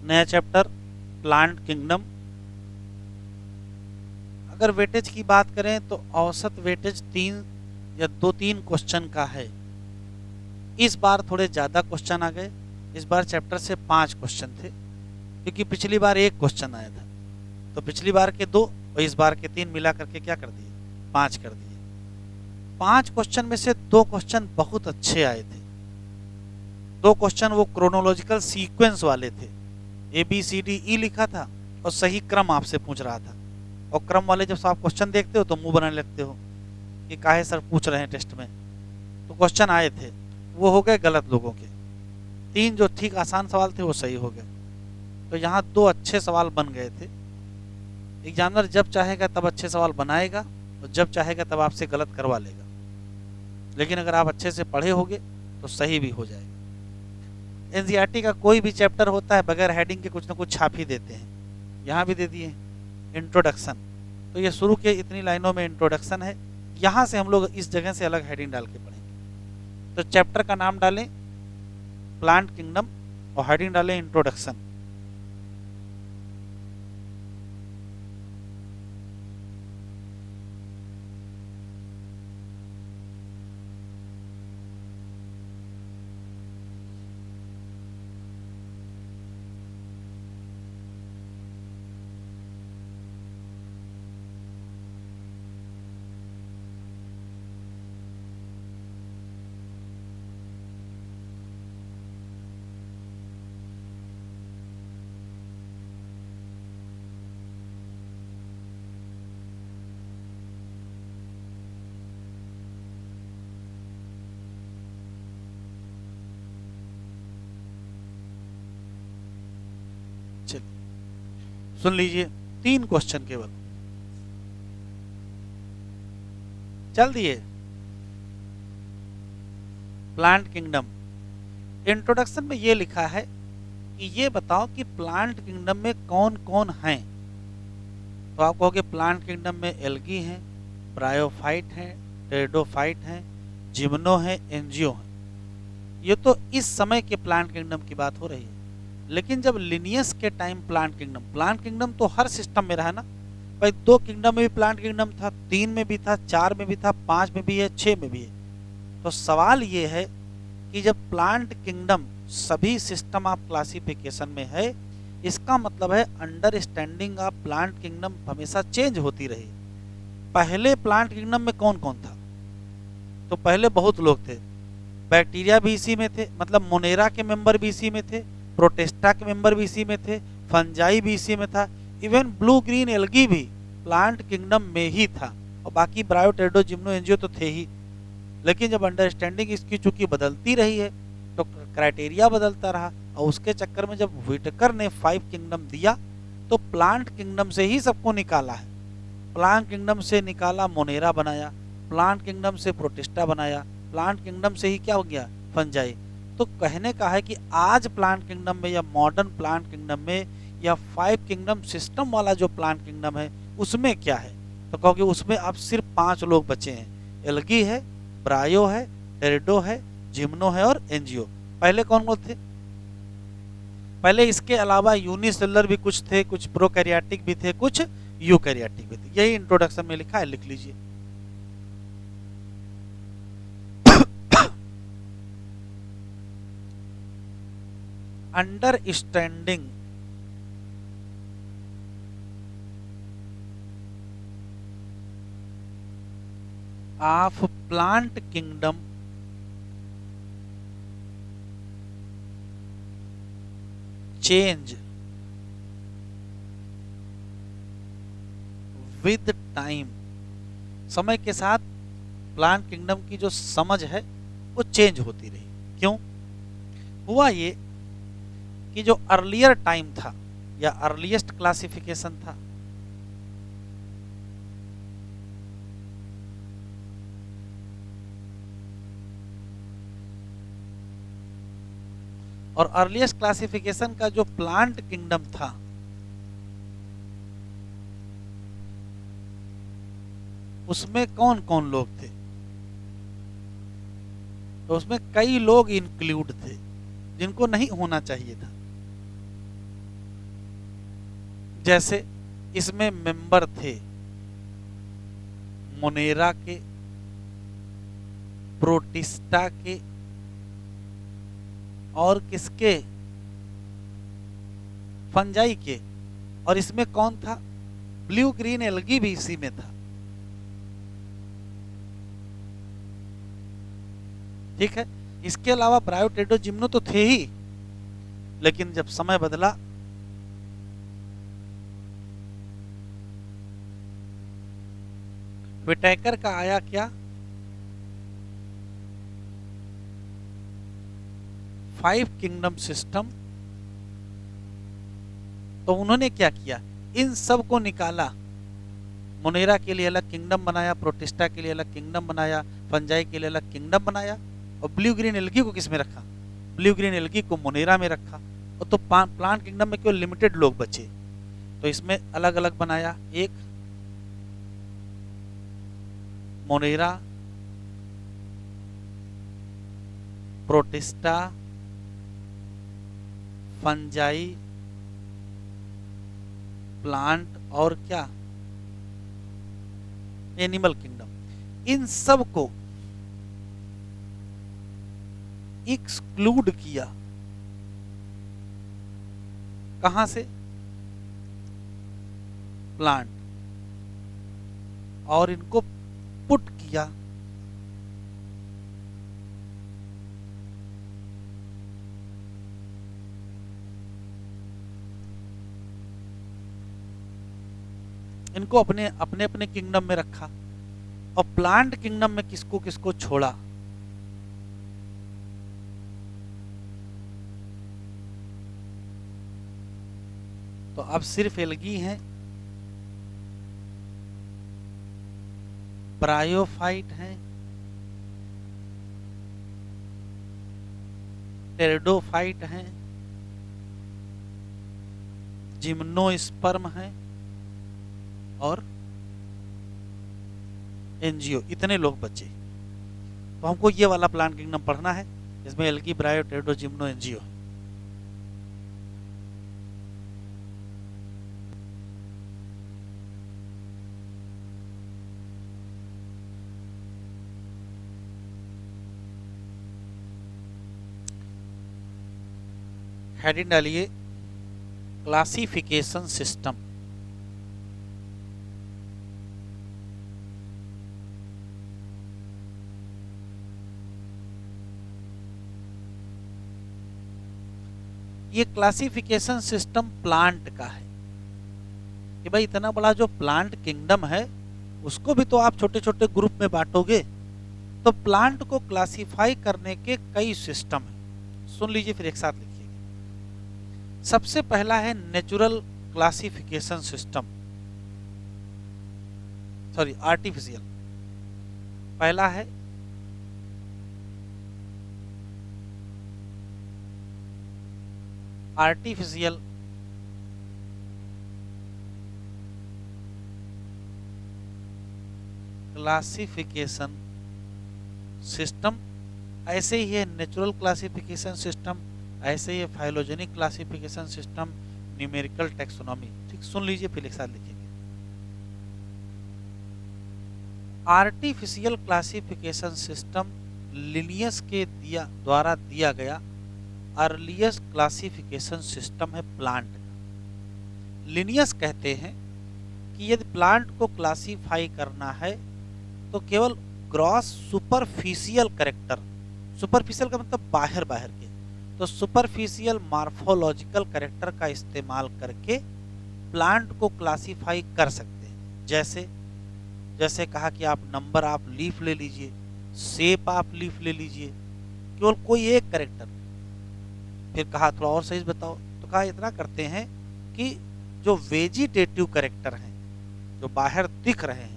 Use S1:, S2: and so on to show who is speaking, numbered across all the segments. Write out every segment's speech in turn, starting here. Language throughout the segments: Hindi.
S1: नया चैप्टर प्लांट किंगडम। अगर वेटेज की बात करें तो औसत वेटेज 3 या 2-3 क्वेश्चन का है। इस बार थोड़े ज़्यादा क्वेश्चन आ गए। इस बार चैप्टर से 5 क्वेश्चन थे, क्योंकि पिछली बार 1 क्वेश्चन आया था। तो पिछली बार के 2 और इस बार के 3 मिला करके क्या कर दिए, 5 कर दिए। 5 क्वेश्चन में से 2 क्वेश्चन बहुत अच्छे आए थे। 2 क्वेश्चन वो क्रोनोलॉजिकल सीक्वेंस वाले थे, ABCDE लिखा था और सही क्रम आपसे पूछ रहा था। और क्रम वाले जब आप क्वेश्चन देखते हो तो मुंह बनाने लगते हो कि काहे सर पूछ रहे हैं टेस्ट में। तो क्वेश्चन आए थे, वो हो गए गलत लोगों के। 3 जो ठीक आसान सवाल थे वो सही हो गए। तो यहाँ 2 अच्छे सवाल बन गए थे। एग्जामिनर जब चाहेगा तब अच्छे सवाल बनाएगा और जब चाहेगा तब आपसे गलत करवा लेगा। लेकिन अगर आप अच्छे से पढ़े होगे तो सही भी हो जाएगा। एनसीईआरटी का कोई भी चैप्टर होता है बगैर हेडिंग के कुछ ना कुछ छाप ही देते हैं। यहाँ भी दे दिए इंट्रोडक्शन। तो ये शुरू के इतनी लाइनों में इंट्रोडक्शन है। यहाँ से हम लोग इस जगह से अलग हेडिंग डाल के पढ़ेंगे। तो चैप्टर का नाम डालें प्लांट किंगडम और हेडिंग डालें इंट्रोडक्शन। चलिए सुन लीजिए, 3 क्वेश्चन केवल। चल दिए। प्लांट किंगडम इंट्रोडक्शन में ये लिखा है कि ये बताओ कि प्लांट किंगडम में कौन कौन हैं। तो आप कहोगे प्लांट किंगडम में एल्गी हैं, ब्रायोफाइट हैं, टेरिडोफाइट हैं, जिम्नो हैं, एंजियो हैं। ये तो इस समय के प्लांट किंगडम की बात हो रही है। लेकिन जब लिनियस के टाइम प्लांट किंगडम तो हर सिस्टम में रहा ना भाई। 2 किंगडम में भी प्लांट किंगडम था, 3 में भी था, 4 में भी था, 5 में भी है, 6 में भी है। तो सवाल ये है कि जब प्लांट किंगडम सभी सिस्टम ऑफ क्लासिफिकेशन में है, इसका मतलब है अंडरस्टैंडिंग ऑफ प्लांट किंगडम हमेशा चेंज होती रही। पहले प्लांट किंगडम में कौन कौन था? तो पहले बहुत लोग थे। बैक्टीरिया भी इसी में थे, मतलब मोनेरा के मेंबर भी इसी में थे, प्रोटेस्टा के मेंबर भी इसी में थे, फंजाई भी इसी में था, इवन ब्लू ग्रीन एल्गी भी प्लांट किंगडम में ही था। और बाकी ब्रायोटेरिडो, जिम्नो, एंजियो तो थे ही। लेकिन जब अंडरस्टैंडिंग इसकी चूंकि बदलती रही है तो क्राइटेरिया बदलता रहा, और उसके चक्कर में जब व्हिटेकर ने 5 किंगडम दिया तो प्लांट किंगडम से ही सबको निकाला है। प्लांट किंगडम से निकाला, मोनेरा बनाया, प्लांट किंगडम से प्रोटिस्टा बनाया, प्लांट किंगडम से ही क्या हो गया, फंजाई। तो कहने का है कि आज प्लांट किंगडम में या मॉडर्न प्लांट किंगडम में या 5 किंगडम सिस्टम वाला जो प्लांट किंगडम है उसमें क्या है? तो कहोगे उसमें अब सिर्फ 5 लोग बचे हैं। एल्गी है, ब्रायो है, टेरिडो है, जिम्नो है और एंजियो। पहले कौन कौन थे? पहले इसके अलावा यूनिसेलुलर भी कुछ थे, कुछ प्रोकैरियोटिक भी थे, कुछ यूकैरियोटिक भी थे। यही इंट्रोडक्शन में लिखा है, लिख लीजिए। Understanding of plant kingdom change with time. समय के साथ प्लांट किंगडम की जो समझ है वो चेंज होती रही। क्यों हुआ ये कि जो अर्लियर टाइम था या अर्लीस्ट क्लासिफिकेशन था, और अर्लीस्ट क्लासिफिकेशन का जो प्लांट किंगडम था उसमें कौन कौन लोग थे? तो उसमें कई लोग इंक्लूड थे जिनको नहीं होना चाहिए था। जैसे इसमें मेंबर थे मोनेरा के, प्रोटिस्टा के और किसके, फंजाई के। और इसमें कौन था, ब्लू ग्रीन एल्गी भी इसी में था। ठीक है, इसके अलावा ब्रायोटेडो जिम्नो तो थे ही, लेकिन जब समय बदला विटेकर का आया क्या, 5 किंगडम सिस्टम। तो उन्होंने क्या किया, इन सब को निकाला, मोनेरा के लिए अलग किंगडम बनाया, प्रोटिस्टा के लिए अलग किंगडम बनाया, फंजाई के लिए अलग किंगडम बनाया, और ब्लू ग्रीन एल्गी को किस में रखा, ब्लू ग्रीन एल्गी को मोनेरा में रखा। और तो प्लांट किंगडम में केवल लिमिटेड लोग बचे, तो इसमें अलग अलग बनाया, एक मोनेरा, प्रोटिस्टा, फंजाई, प्लांट और क्या, एनिमल किंगडम। इन सब को एक्सक्लूड किया, कहां से, प्लांट, और इनको पुट किया इनको अपने अपने अपने किंगडम में रखा, और प्लांट किंगडम में किसको किसको छोड़ा, तो अब सिर्फ एल्गी हैं, ब्रायोफाइट हैं, टेरिडोफाइट हैं, जिम्नोस्पर्म हैं और एनजीओ, इतने लोग बचे। तो हमको ये वाला प्लांट किंगडम पढ़ना है, इसमें एल्गी, ब्रायो, टेरिडो, जिम्नो, एनजीओ। हेडिंग डालिए क्लासिफिकेशन सिस्टम। ये क्लासिफिकेशन सिस्टम प्लांट का है कि भाई इतना बड़ा जो प्लांट किंगडम है उसको भी तो आप छोटे छोटे ग्रुप में बांटोगे, तो प्लांट को क्लासिफाई करने के कई सिस्टम हैं। सुन लीजिए फिर एक साथ लिखिए। सबसे पहला है natural classification system, sorry artificial. पहला है आर्टिफिशियल क्लासिफिकेशन सिस्टम, ऐसे ही है नेचुरल क्लासिफिकेशन सिस्टम, ऐसे ही है phylogenic classification system, numerical taxonomy. ठीक, सुन लीजिए फिर एक साथ लिखेंगे। आर्टिफिशियल क्लासिफिकेशन सिस्टम लिनियस के द्वारा दिया गया अर्लीस्ट क्लासिफिकेशन सिस्टम है प्लांट का। लिनियस कहते हैं कि यदि प्लांट को क्लासिफाई करना है तो केवल ग्रॉस सुपरफिशियल कैरेक्टर, सुपरफिशियल का मतलब बाहर बाहर के, तो सुपरफिशियल मार्फोलॉजिकल कैरेक्टर का इस्तेमाल करके प्लांट को क्लासिफाई कर सकते हैं। जैसे जैसे कहा कि आप नंबर आप लीफ ले लीजिए, शेप आप लीफ ले लीजिए, केवल कोई एक कैरेक्टर। फिर कहा थोड़ा और सही बताओ, तो कहा इतना करते हैं कि जो वेजिटेटिव कैरेक्टर हैं जो बाहर दिख रहे हैं,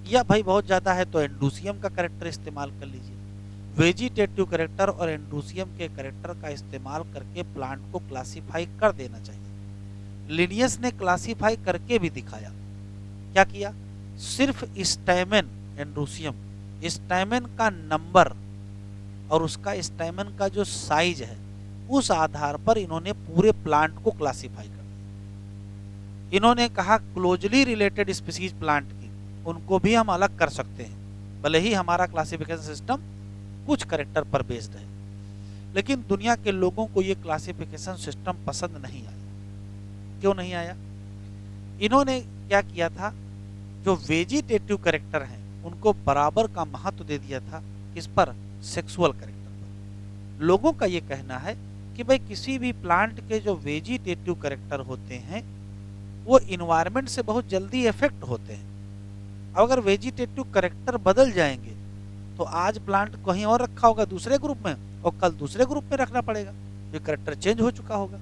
S1: या भाई बहुत ज़्यादा है तो एंडोसियम का कैरेक्टर इस्तेमाल कर लीजिए। वेजिटेटिव कैरेक्टर और एंडोसियम के कैरेक्टर का इस्तेमाल करके प्लांट को क्लासिफाई कर देना चाहिए। लिनियस ने क्लासिफाई करके भी दिखाया। क्या किया, सिर्फ स्टैमेन, एंडोसियम स्टैमेन का नंबर और उसका स्टैमेन का जो साइज है उस आधार पर इन्होंने पूरे प्लांट को क्लासिफाई कर दिया। इन्होंने कहा क्लोजली रिलेटेड स्पीसीज प्लांट की, उनको भी हम अलग कर सकते हैं, भले ही हमारा क्लासिफिकेशन सिस्टम कुछ करेक्टर पर बेस्ड है। लेकिन दुनिया के लोगों को ये क्लासिफिकेशन सिस्टम पसंद नहीं आया। क्यों नहीं आया? इन्होंने क्या किया था, जो वेजिटेटिव करेक्टर हैं उनको बराबर का महत्व दे दिया था, किस पर? सेक्सुअल करेक्टर पर। लोगों का ये कहना है कि भाई किसी भी प्लांट के जो वेजिटेटिव करेक्टर होते हैं वो इन्वायरमेंट से बहुत जल्दी इफेक्ट होते हैं। अब अगर वेजिटेटिव करेक्टर बदल जाएंगे तो आज प्लांट कहीं और रखा होगा दूसरे ग्रुप में, और कल दूसरे ग्रुप में रखना पड़ेगा, जो करेक्टर चेंज हो चुका होगा।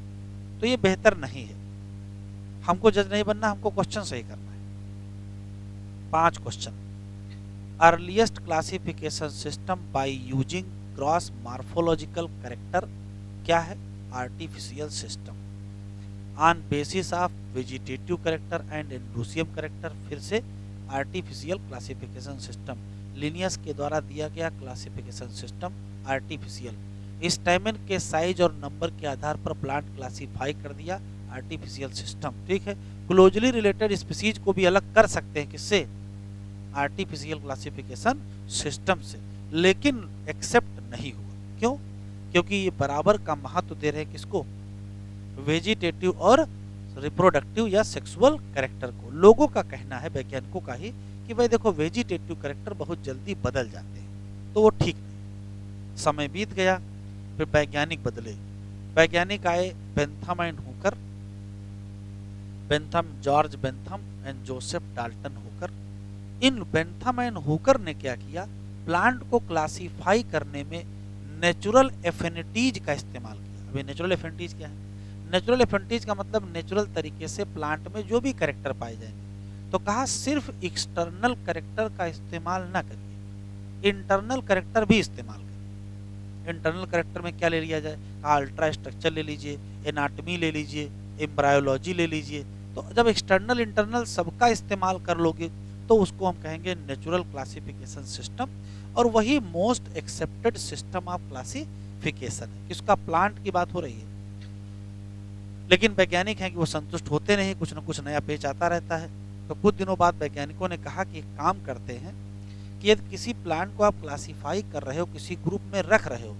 S1: तो ये बेहतर नहीं है। हमको जज नहीं बनना, हमको क्वेश्चन सही करना है। 5 question. Earliest classification system by using cross morphological character क्या है? Artificial system. On basis of vegetative character and androecium character, फिर से आर्टिफिशियल क्लासिफिकेशन सिस्टम। लिनियस के द्वारा दिया गया क्लासिफिकेशन सिस्टम आर्टिफिशियल। स्टैमेन के साइज और नंबर के आधार पर प्लांट क्लासिफाई कर दिया, आर्टिफिशियल सिस्टम। ठीक है, क्लोजली रिलेटेड स्पीसीज को भी अलग कर सकते हैं, किससे? आर्टिफिशियल क्लासिफिकेशन सिस्टम से। लेकिन एक्सेप्ट नहीं हुआ। क्यों? क्योंकि ये बराबर का महत्व दे रहे हैं किसको? वेजिटेटिव और रिप्रोडक्टिव या सेक्सुअल कैरेक्टर को। लोगों का कहना है, वैज्ञानिकों का ही, कि भाई देखो वेजिटेटिव कैरेक्टर बहुत जल्दी बदल जाते हैं, तो वो ठीक नहीं। समय बीत गया, फिर वैज्ञानिक बदले। वैज्ञानिक आए Bentham and Hooker, Bentham, George Bentham and Joseph Dalton Hooker. In Bentham and Hooker ने क्या किया? प्लांट को क्लासिफाई करने में नेचुरल एफिनिटीज का इस्तेमाल किया। अभी नेचुरल एफिनिटीज क्या है? नेचुरल एफिनिटीज का मतलब नेचुरल तरीके से प्लांट में जो भी कैरेक्टर पाए जाएंगे। तो कहा सिर्फ एक्सटर्नल कैरेक्टर का इस्तेमाल ना करिए, इंटरनल कैरेक्टर भी इस्तेमाल करिए। इंटरनल कैरेक्टर में क्या ले लिया जाए? कहा अल्ट्रा स्ट्रक्चर ले लीजिए, एनाटमी ले लीजिए, एम्ब्रायोलॉजी ले लीजिए। तो जब एक्सटर्नल इंटरनल सबका इस्तेमाल कर लोगे तो उसको हम कहेंगे नेचुरल क्लासिफिकेशन सिस्टम, और वही most accepted system of classification है। किसका? प्लांट की बात हो रही है। लेकिन वैज्ञानिक हैं कि वो संतुष्ट होते नहीं, कुछ न कुछ नया पेच आता रहता है। तो कुछ दिनों बाद वैज्ञानिकों ने कहा कि एक काम करते हैं कि यदि किसी प्लांट को आप क्लासिफाई कर रहे हो, किसी ग्रुप में रख रहे हो,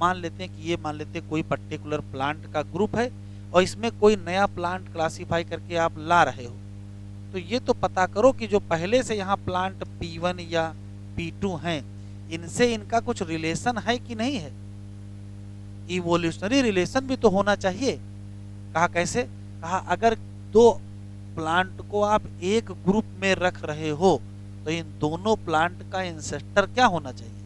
S1: मान लेते हैं कि ये मान लेते हैं कोई पर्टिकुलर प्लांट का ग्रुप है और इसमें कोई नया प्लांट क्लासिफाई करके आप ला रहे हो, तो ये तो पता करो कि जो पहले से यहाँ प्लांट P1 या P2 हैं, इनसे इनका कुछ रिलेशन है कि नहीं है। इवोल्यूशनरी रिलेशन भी तो होना चाहिए। कहा कैसे? कहा अगर दो प्लांट को आप एक ग्रुप में रख रहे हो तो इन दोनों प्लांट का इंसेस्टर क्या होना चाहिए?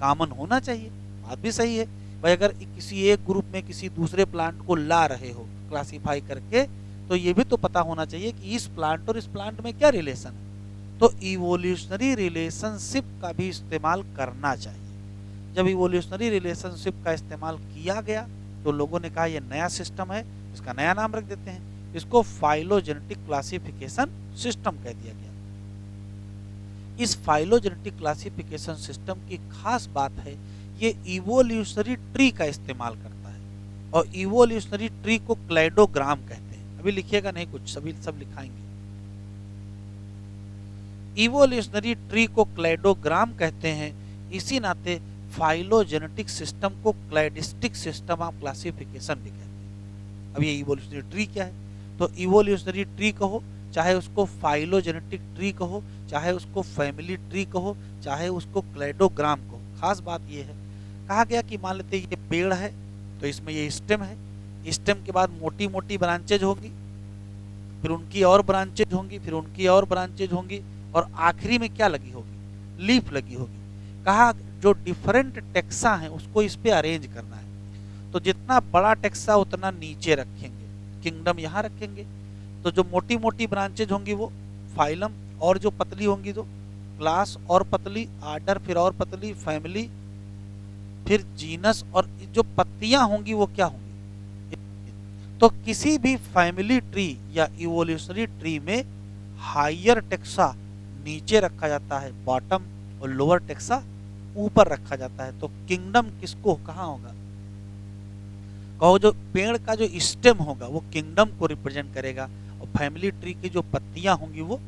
S1: कॉमन होना चाहिए। बात भी सही है भाई। अगर किसी एक ग्रुप में किसी दूसरे प्लांट को ला रहे हो क्लासिफाई करके, तो ये भी तो पता होना चाहिए कि इस प्लांट और इस प्लांट में क्या रिलेशन है। तो इवोल्यूशनरी रिलेशनशिप का भी इस्तेमाल करना चाहिए। जब इवोल्यूशनरी रिलेशनशिप का इस्तेमाल किया गया तो लोगों ने कहा यह नया सिस्टम है, इसका नया नाम रख देते हैं, इसको फाइलोजेनेटिक क्लासिफिकेशन सिस्टम कह दिया गया। इस फाइलोजेनेटिक क्लासिफिकेशन सिस्टम की खास बात है, ये इवोल्यूशनरी ट्री का इस्तेमाल करता है, और इवोल्यूशनरी ट्री को क्लेडोग्राम कहते हैं। अभी लिखिएगा नहीं कुछ, सभी सब लिखाएंगे। इवोल्यूशनरी ट्री को क्लेडोग्राम कहते हैं, इसी नाते फाइलोजेनेटिक सिस्टम को क्लैडिस्टिक सिस्टम ऑफ क्लासिफिकेशन भी कहते हैं। अब ये इवोल्यूशनरी ट्री क्या है? तो इवोल्यूशनरी ट्री कहो, चाहे उसको फाइलोजेनेटिक ट्री कहो, चाहे उसको फैमिली ट्री कहो, चाहे उसको क्लेडोग्राम कहो, खास बात ये है, कहा गया कि मान लेते ये पेड़ है तो इसमें ये स्टेम है, स्टेम के बाद मोटी मोटी ब्रांचेज होगी, फिर उनकी और ब्रांचेज होंगी, फिर उनकी और ब्रांचेज होंगी, और आखिरी में क्या लगी होगी? लीफ लगी होगी। कहा जो डिफरेंट टेक्सा है उसको इस पे अरेंज करना है। तो जितना बड़ा टेक्सा उतना नीचे रखेंगे, किंगडम यहाँ रखेंगे। तो जो मोटी मोटी ब्रांचेज होंगी वो फाइलम, और जो पतली होंगी तो क्लास, और पतली आर्डर, फिर और पतली फैमिली, फिर जीनस, और जो पत्तियां होंगी वो क्या होंगी? तो किसी भी फैमिली ट्री या इवोल्यूशनरी ट्री में हायर टेक्सा नीचे रखा जाता है, बॉटम, और लोअर टेक्सा ऊपर रखा जाता है। तो किंगडम किसको कहाँ होगा? कहो जो पेड़ का जो स्टेम होगा वो किंगडम को रिप्रेजेंट करेगा, और फैमिली ट्री की जो पत्तियां होंगी वो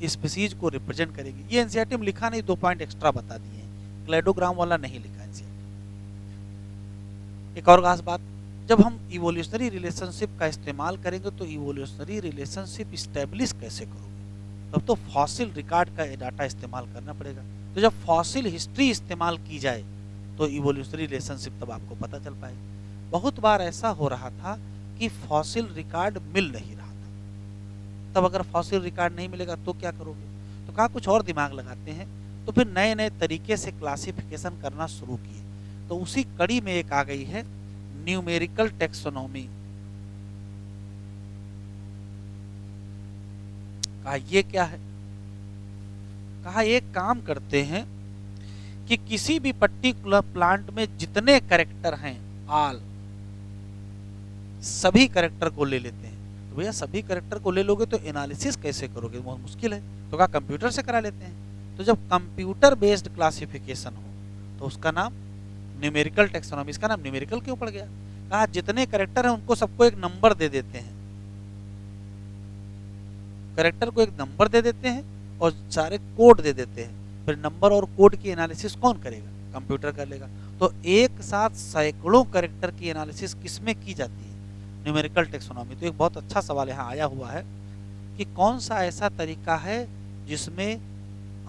S1: स्पीसीज को रिप्रेजेंट करेगी। ये एनसीईआरटी में लिखा नहीं, 2 पॉइंट एक्स्ट्रा बता दिए हैं, क्लेडोग्राम वाला नहीं लिखा एनसीईआरटी। एक और खास बात, जब हम इवोल्यूशनरी रिलेशनशिप का इस्तेमाल करेंगे तो इवोल्यूशनरी रिलेशनशिप स्टेब्लिश कैसे करोगे, तब तो फॉसिल रिकॉर्ड का डाटा इस्तेमाल करना पड़ेगा। तो जब फॉसिल हिस्ट्री इस्तेमाल की जाए तो इवोल्यूशनरी रिलेशनशिप तब आपको पता चल पाएगा। बहुत बार ऐसा हो रहा था कि फॉसिल रिकॉर्ड मिल नहीं रहा था, तब अगर फॉसिल रिकॉर्ड नहीं मिलेगा तो क्या करोगे, तो कहा कुछ और दिमाग लगाते हैं, तो फिर नए नए तरीके से क्लासिफिकेशन करना शुरू किए। तो उसी कड़ी में एक आ गई है न्यूमेरिकल टेक्सोनॉमी। कहा ये क्या है, कहा एक काम करते हैं कि किसी भी पर्टिकुलर प्लांट में जितने कैरेक्टर हैं आल, सभी कैरेक्टर को ले लेते हैं। तो भैया सभी कैरेक्टर को ले लोगे तो एनालिसिस कैसे करोगे, बहुत मुश्किल है, तो कहा कंप्यूटर से करा लेते हैं। तो जब कंप्यूटर बेस्ड क्लासिफिकेशन हो तो उसका नाम न्यूमेरिकल टेक्सोनॉमी। इसका नाम न्यूमेरिकल क्यों पड़ गया, कहा जितने कैरेक्टर हैं उनको सबको एक नंबर दे देते हैं, कैरेक्टर को एक नंबर दे देते हैं और सारे कोड दे देते हैं, फिर नंबर और कोड की एनालिसिस कौन करेगा, कंप्यूटर कर लेगा। तो एक साथ सैकड़ों कैरेक्टर की एनालिसिस किसमें की जाती है, न्यूमेरिकल टेक्सोनॉमी। तो एक बहुत अच्छा सवाल यहाँ आया हुआ है कि कौन सा ऐसा तरीका है जिसमें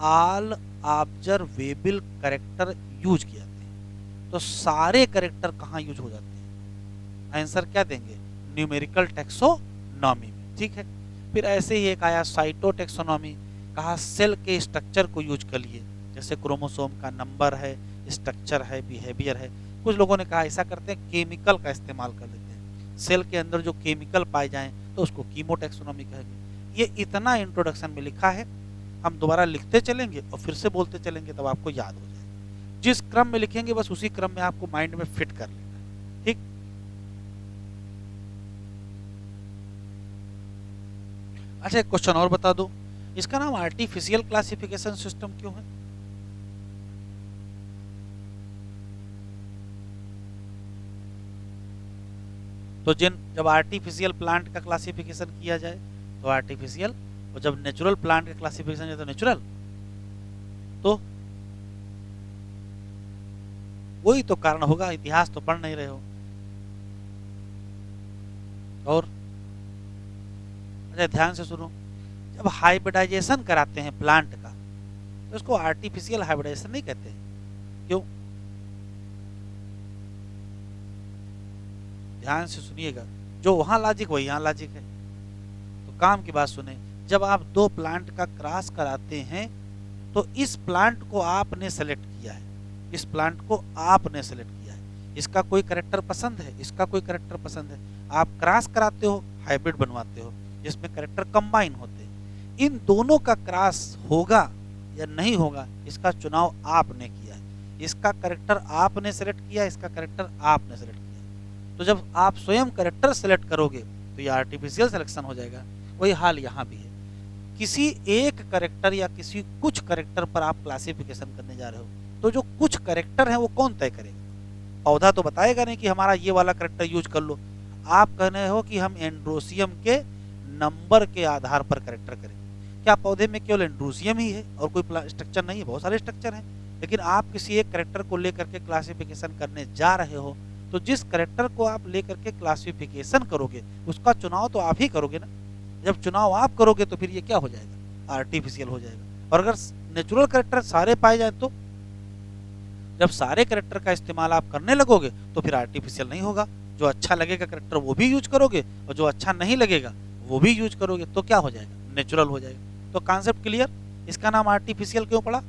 S1: ऑल ऑब्जर्वेबल कैरेक्टर यूज किए जाते हैं, तो सारे कैरेक्टर कहाँ यूज हो जाते हैं, आंसर क्या देंगे, न्यूमेरिकल टेक्सोनॉमी में। ठीक है, फिर ऐसे ही एक आया साइटोटेक्सोनॉमी। कहा सेल के स्ट्रक्चर को यूज कर लिए, जैसे क्रोमोसोम का नंबर है, स्ट्रक्चर है, बिहेवियर है। कुछ लोगों ने कहा ऐसा करते हैं केमिकल का इस्तेमाल कर लेते हैं, सेल के अंदर जो केमिकल पाए जाएं तो उसको कीमोटेक्सोनॉमी कहेंगे। ये इतना इंट्रोडक्शन में लिखा है, हम दोबारा लिखते चलेंगे और फिर से बोलते चलेंगे तब आपको याद हो जाएगा। जिस क्रम में लिखेंगे बस उसी क्रम में आपको माइंड में फिट कर लेना है। ठीक, अच्छा एक क्वेश्चन और बता दो, इसका नाम आर्टिफिशियल क्लासिफिकेशन सिस्टम क्यों है, तो जब आर्टिफिशियल प्लांट का क्लासिफिकेशन किया जाए तो आर्टिफिशियल, और जब नेचुरल प्लांट का क्लासिफिकेशन जाए तो नेचुरल, तो वही तो कारण होगा, इतिहास तो पढ़ नहीं रहे हो। और अच्छा ध्यान से सुनो, जब हाइब्रिडाइजेशन कराते हैं प्लांट का तो उसको आर्टिफिशियल हाइब्रिडाइजेशन नहीं कहते हैं, क्यों, ध्यान से सुनिएगा, जो वहां लॉजिक वही यहाँ लॉजिक है। तो काम की बात सुने, जब आप 2 प्लांट का क्रॉस कराते हैं तो इस प्लांट को आपने सेलेक्ट किया है, इस प्लांट को आपने सेलेक्ट किया है, इसका कोई कैरेक्टर पसंद है, इसका कोई कैरेक्टर पसंद है, आप क्रॉस कराते हो, हाइब्रिड बनवाते हो जिसमें कैरेक्टर कंबाइन होते हैं। इन दोनों का क्रॉस होगा या नहीं होगा इसका चुनाव आपने किया है, इसका कैरेक्टर आपने सेलेक्ट किया, इसका कैरेक्टर आपने सेलेक्ट किया। तो जब आप स्वयं कैरेक्टर सेलेक्ट करोगे तो ये आर्टिफिशियल सिलेक्शन हो जाएगा। वही हाल यहाँ भी है, किसी एक कैरेक्टर या किसी कुछ कैरेक्टर पर आप क्लासिफिकेशन करने जा रहे हो, तो जो कुछ कैरेक्टर है वो कौन तय करेगा, पौधा तो बताएगा नहीं कि हमारा ये वाला कैरेक्टर यूज कर लो। आप कह रहे हो कि हम एंड्रोसियम के नंबर के आधार पर कैरेक्टर करें, क्या पौधे में केवल एंड्रोसियम ही है और कोई स्ट्रक्चर नहीं है, बहुत सारे स्ट्रक्चर हैं, लेकिन आप किसी एक कैरेक्टर को लेकर के क्लासिफिकेशन करने जा रहे हो, तो जिस कैरेक्टर को आप लेकर के क्लासिफिकेशन करोगे उसका चुनाव तो आप ही करोगे ना। जब चुनाव आप करोगे तो फिर ये क्या हो जाएगा, आर्टिफिशियल हो जाएगा। और अगर नेचुरल कैरेक्टर सारे पाए जाए तो जब सारे कैरेक्टर का इस्तेमाल आप करने लगोगे तो फिर आर्टिफिशियल नहीं होगा, जो अच्छा लगेगा कैरेक्टर वो भी यूज करोगे और जो अच्छा नहीं लगेगा वो भी यूज करोगे, तो क्या हो जाएगा, नेचुरल हो जाएगा। तो कॉन्सेप्ट क्लियर, इसका नाम आर्टिफिशियल क्यों पड़ा,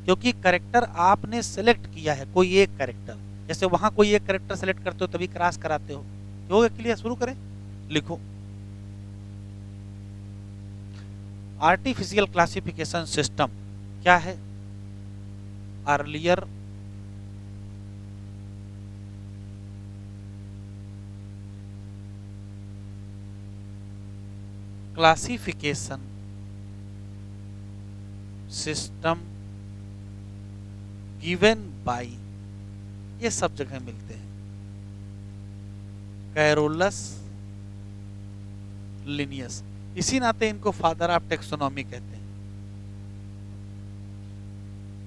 S1: क्योंकि कैरेक्टर आपने सेलेक्ट किया है, कोई एक कैरेक्टर, जैसे वहां कोई एक कैरेक्टर सेलेक्ट करते हो तभी क्रॉस कराते हो। हो गया क्लियर, शुरू करें, लिखो आर्टिफिशियल क्लासिफिकेशन सिस्टम क्या है, earlier classification system given by, ये सब जगह मिलते हैं, कैरोलस लिनियस। इसी नाते इनको फादर ऑफ टेक्सोनॉमी कहते हैं।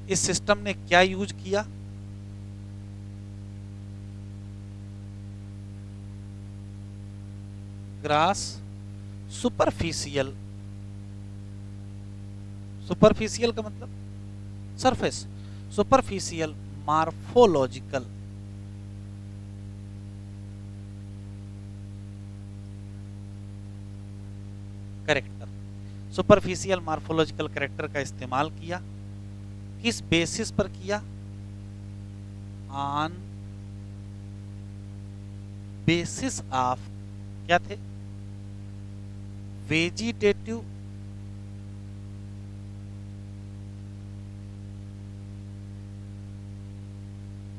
S1: इस सिस्टम ने क्या यूज किया? Grass superficial. सुपरफिशियल का मतलब surface, superficial morphological character, superficial morphological character का इस्तेमाल किया। किस बेसिस पर किया? ऑन बेसिस ऑफ, क्या थे? Vegetative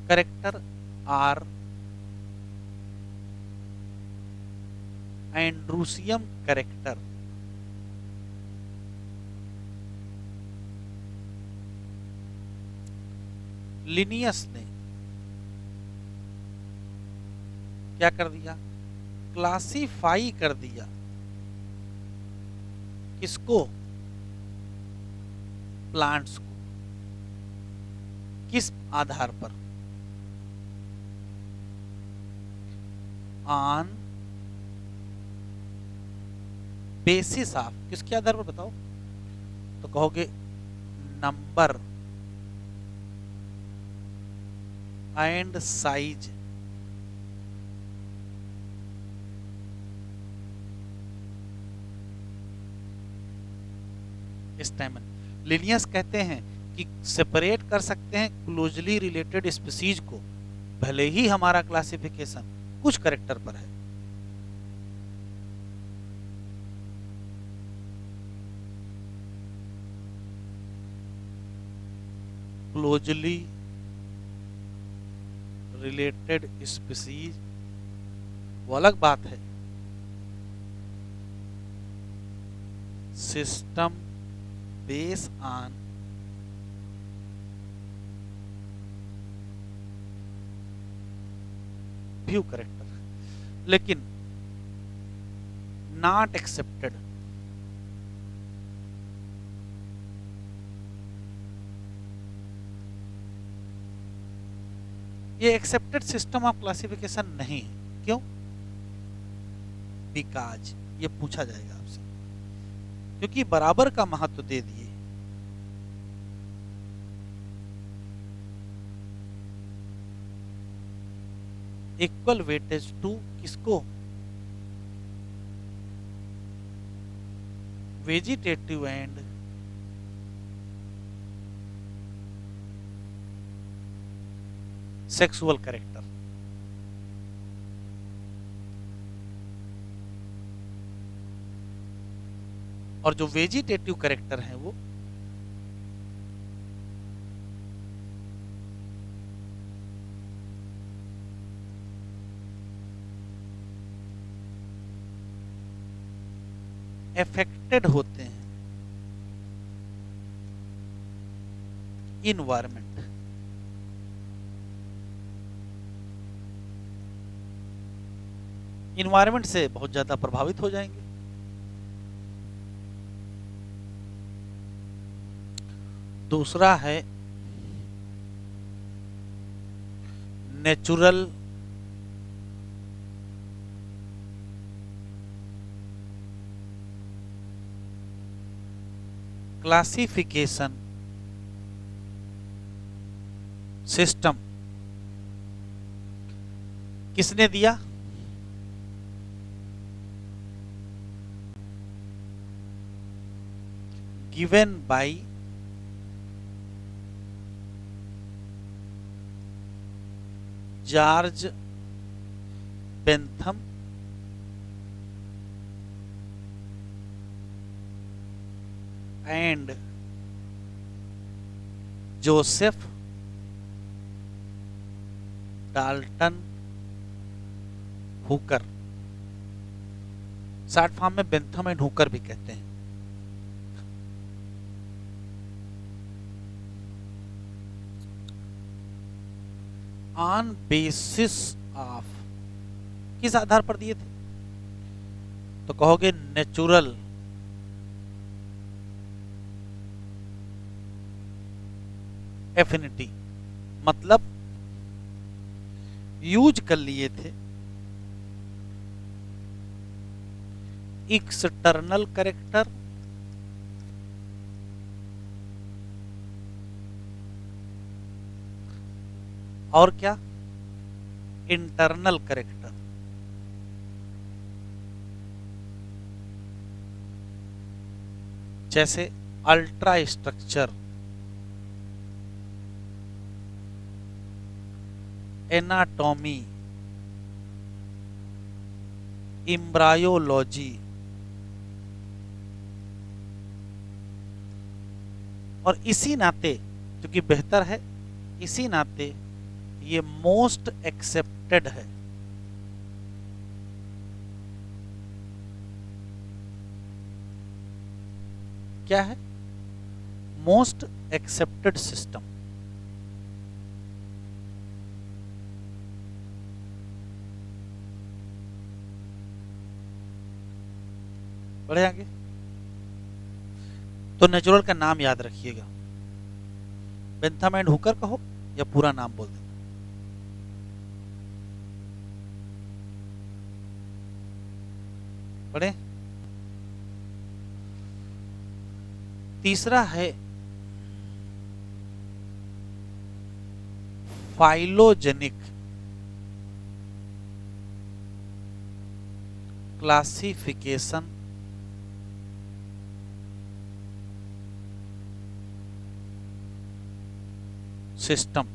S1: character are androecium character. Linnaeus ने क्या कर दिया? क्लासिफाई कर दिया। किसको? प्लांट्स को। किस आधार पर? ऑन बेसिस ऑफ, किसके आधार पर बताओ? तो कहोगे number and size. Stamen. Linnaeus कहते हैं कि सेपरेट कर सकते हैं क्लोजली रिलेटेड स्पीसीज को, भले ही हमारा क्लासिफिकेशन कुछ कैरेक्टर पर है। क्लोजली रिलेटेड स्पीसीज वो अलग बात है। System base on few character, लेकिन नॉट एक्सेप्टेड। ये एक्सेप्टेड सिस्टम ऑफ क्लासिफिकेशन नहीं है। क्यों? बिकॉज ये पूछा जाएगा आपसे, क्योंकि बराबर का महत्व दे दिए। इक्वल वेटेज टू किसको? Vegetative and sexual character. और जो वेजिटेटिव कैरेक्टर है वो एफेक्टेड होते हैं इन्वायरमेंट। इन्वायरमेंट से बहुत ज्यादा प्रभावित हो जाएंगे। दूसरा है नेचुरल क्लासिफिकेशन सिस्टम। किसने दिया? Given by George Bentham and Joseph Dalton Hooker. Short form में बेंथम एंड हुकर भी कहते हैं। ऑन बेसिस ऑफ किस आधार पर दिए थे? तो कहोगे नेचुरल एफिनिटी, मतलब यूज कर लिए थे एक्सटर्नल कैरेक्टर और क्या, इंटरनल कैरेक्टर। जैसे अल्ट्रा स्ट्रक्चर, एनाटॉमी, एम्ब्रायोलॉजी, और इसी नाते, क्योंकि बेहतर है, इसी नाते ये मोस्ट एक्सेप्टेड है। क्या है? Most accepted system. बढ़े आगे। तो नेचुरल का नाम याद रखिएगा, बेंथम एंड हुकर कहो या पूरा नाम बोल देना। बढ़े। तीसरा है phylogenic classification system.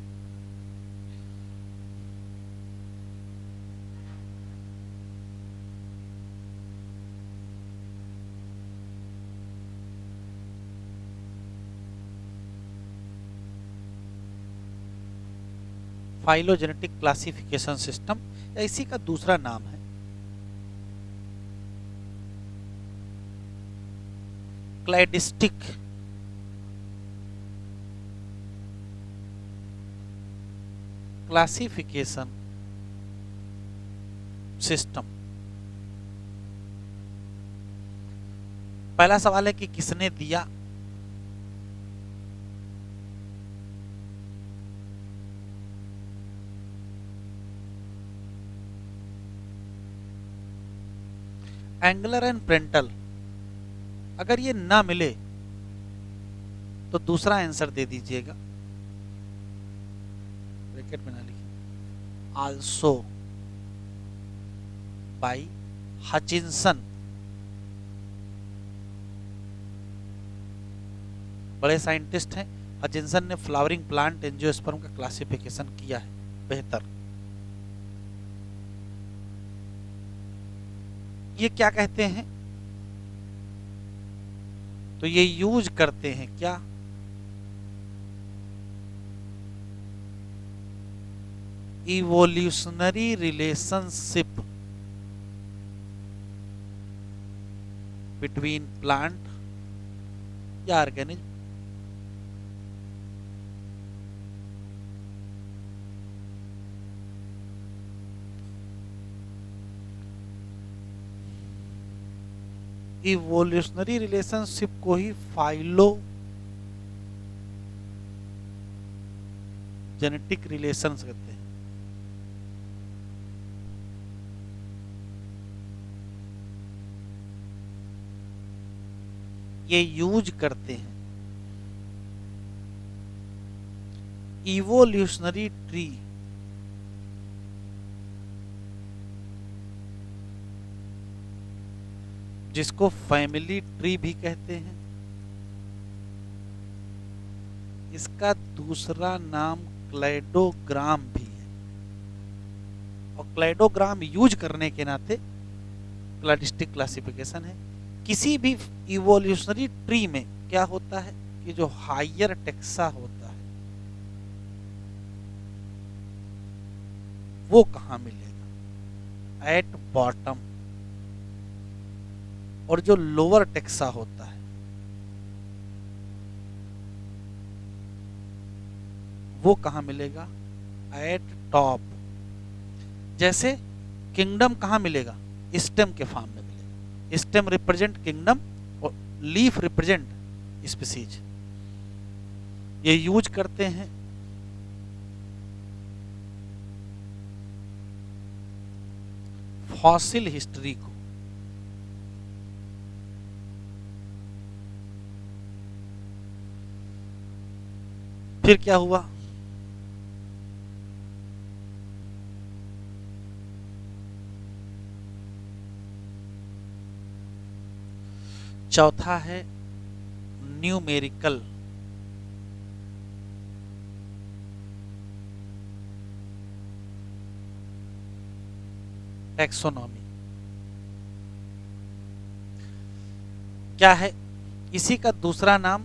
S1: Phylogenetic classification system, या इसी का दूसरा नाम है क्लैडिस्टिक क्लासिफिकेशन सिस्टम। पहला सवाल है कि किसने दिया? Engler and Prantl. अगर ये ना मिले तो दूसरा आंसर दे दीजिएगा, ब्रैकेट में ना लिखिए, आल्सो बाय हचिंसन। बड़े साइंटिस्ट हैं हचिंसन ने, फ्लावरिंग प्लांट एंजियोस्पर्म का क्लासिफिकेशन किया है। बेहतर। ये क्या कहते हैं? तो ये यूज करते हैं क्या? इवोल्यूशनरी रिलेशनशिप बिटवीन प्लांट या ऑर्गेनिज्म। इवोल्यूशनरी रिलेशनशिप को ही फाइलो जेनेटिक रिलेशंस कहते हैं। ये यूज करते हैं इवोल्यूशनरी ट्री जिसको फैमिली ट्री भी कहते हैं। इसका दूसरा नाम क्लैडोग्राम भी है, और क्लैडोग्राम यूज करने के नाते क्लैडिस्टिक क्लासिफिकेशन है। किसी भी इवोल्यूशनरी ट्री में क्या होता है कि जो हायर टेक्सा होता है वो कहां मिलेगा? At bottom. और जो लोअर टेक्सा होता है वो कहां मिलेगा? Eight top. जैसे किंगडम कहाँ मिलेगा? स्टेम के फॉर्म में मिलेगा। स्टेम रिप्रेजेंट किंगडम और लीफ रिप्रेजेंट स्पीसीज। ये यूज करते हैं फॉसिल हिस्ट्री को। फिर क्या हुआ? चौथा है न्यूमेरिकल टैक्सोनॉमी। क्या है? इसी का दूसरा नाम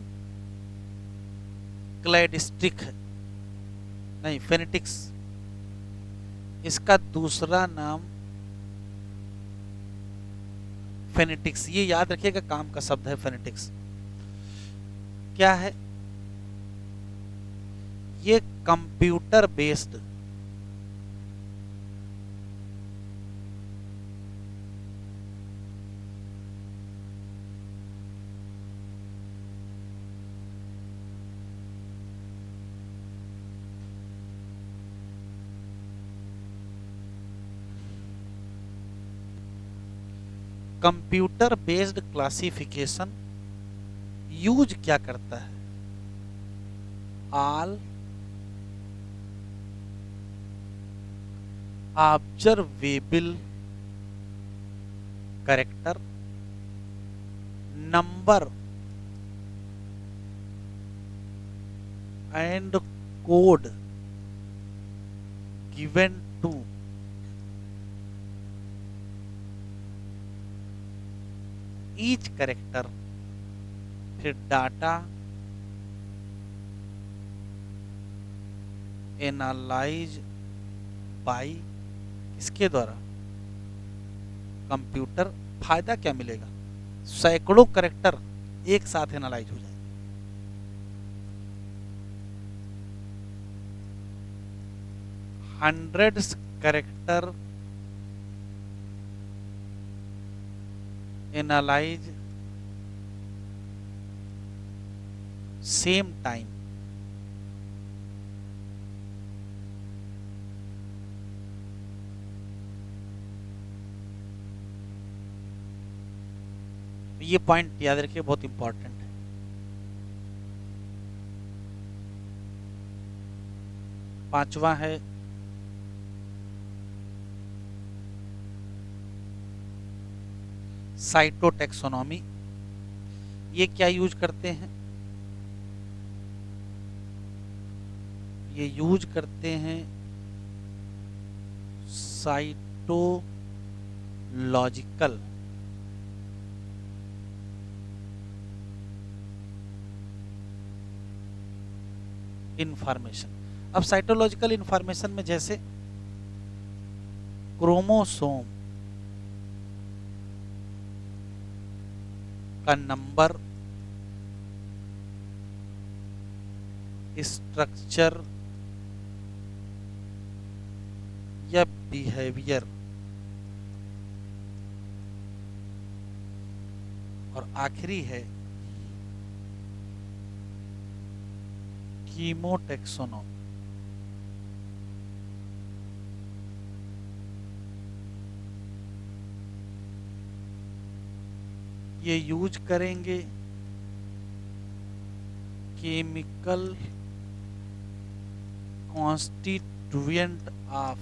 S1: क्लैडिस्टिक है, नहीं फेनेटिक्स। इसका दूसरा नाम फेनेटिक्स। ये याद रखिएगा, काम का शब्द है फेनेटिक्स। क्या है? ये computer based computer based classification use क्या करता है? All observable character number and code given to each character. फिर डाटा एनालाइज बाय इसके द्वारा कंप्यूटर। फायदा क्या मिलेगा? सैकड़ों कैरेक्टर एक साथ एनालाइज हो जाए। Hundreds character analyse same time. ये पॉइंट याद रखिए, बहुत इंपॉर्टेंट है। पांचवा है साइटोटैक्सोनॉमी। ये क्या यूज करते हैं? ये यूज करते हैं साइटोलॉजिकल इंफॉर्मेशन। अब साइटोलॉजिकल इंफॉर्मेशन में जैसे क्रोमोसोम का नंबर, स्ट्रक्चर या बिहेवियर, और आखिरी है कीमोटैक्सोनॉमी। ये यूज करेंगे केमिकल कॉन्स्टिट्यूएंट ऑफ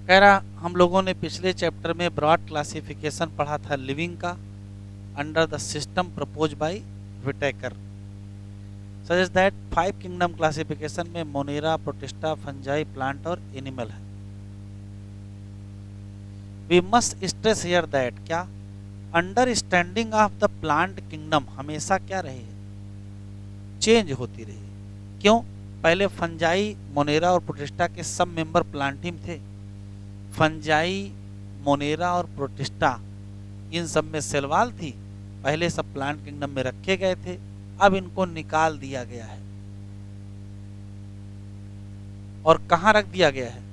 S1: कह रहा, हम लोगों ने पिछले चैप्टर में ब्रॉड क्लासिफिकेशन पढ़ा था लिविंग का under the system propose by Whittaker. Suggest that 5 kingdom classification में मोनेरा, प्रोटिस्टा, फंजाई, प्लांट और एनिमल है। We must stress here that क्या understanding of the plant kingdom हमेशा क्या रही है? चेंज होती रही। क्यों? पहले फंजाई, मोनेरा और प्रोटिस्टा के सब मेंबर प्लांटिम थे, फंजाई, मोनेरा और प्रोटिस्टा, इन सब में सेलवाल थी। पहले सब प्लांट किंगडम में रखे गए थे, अब इनको निकाल दिया गया है। और कहाँ रख दिया गया है?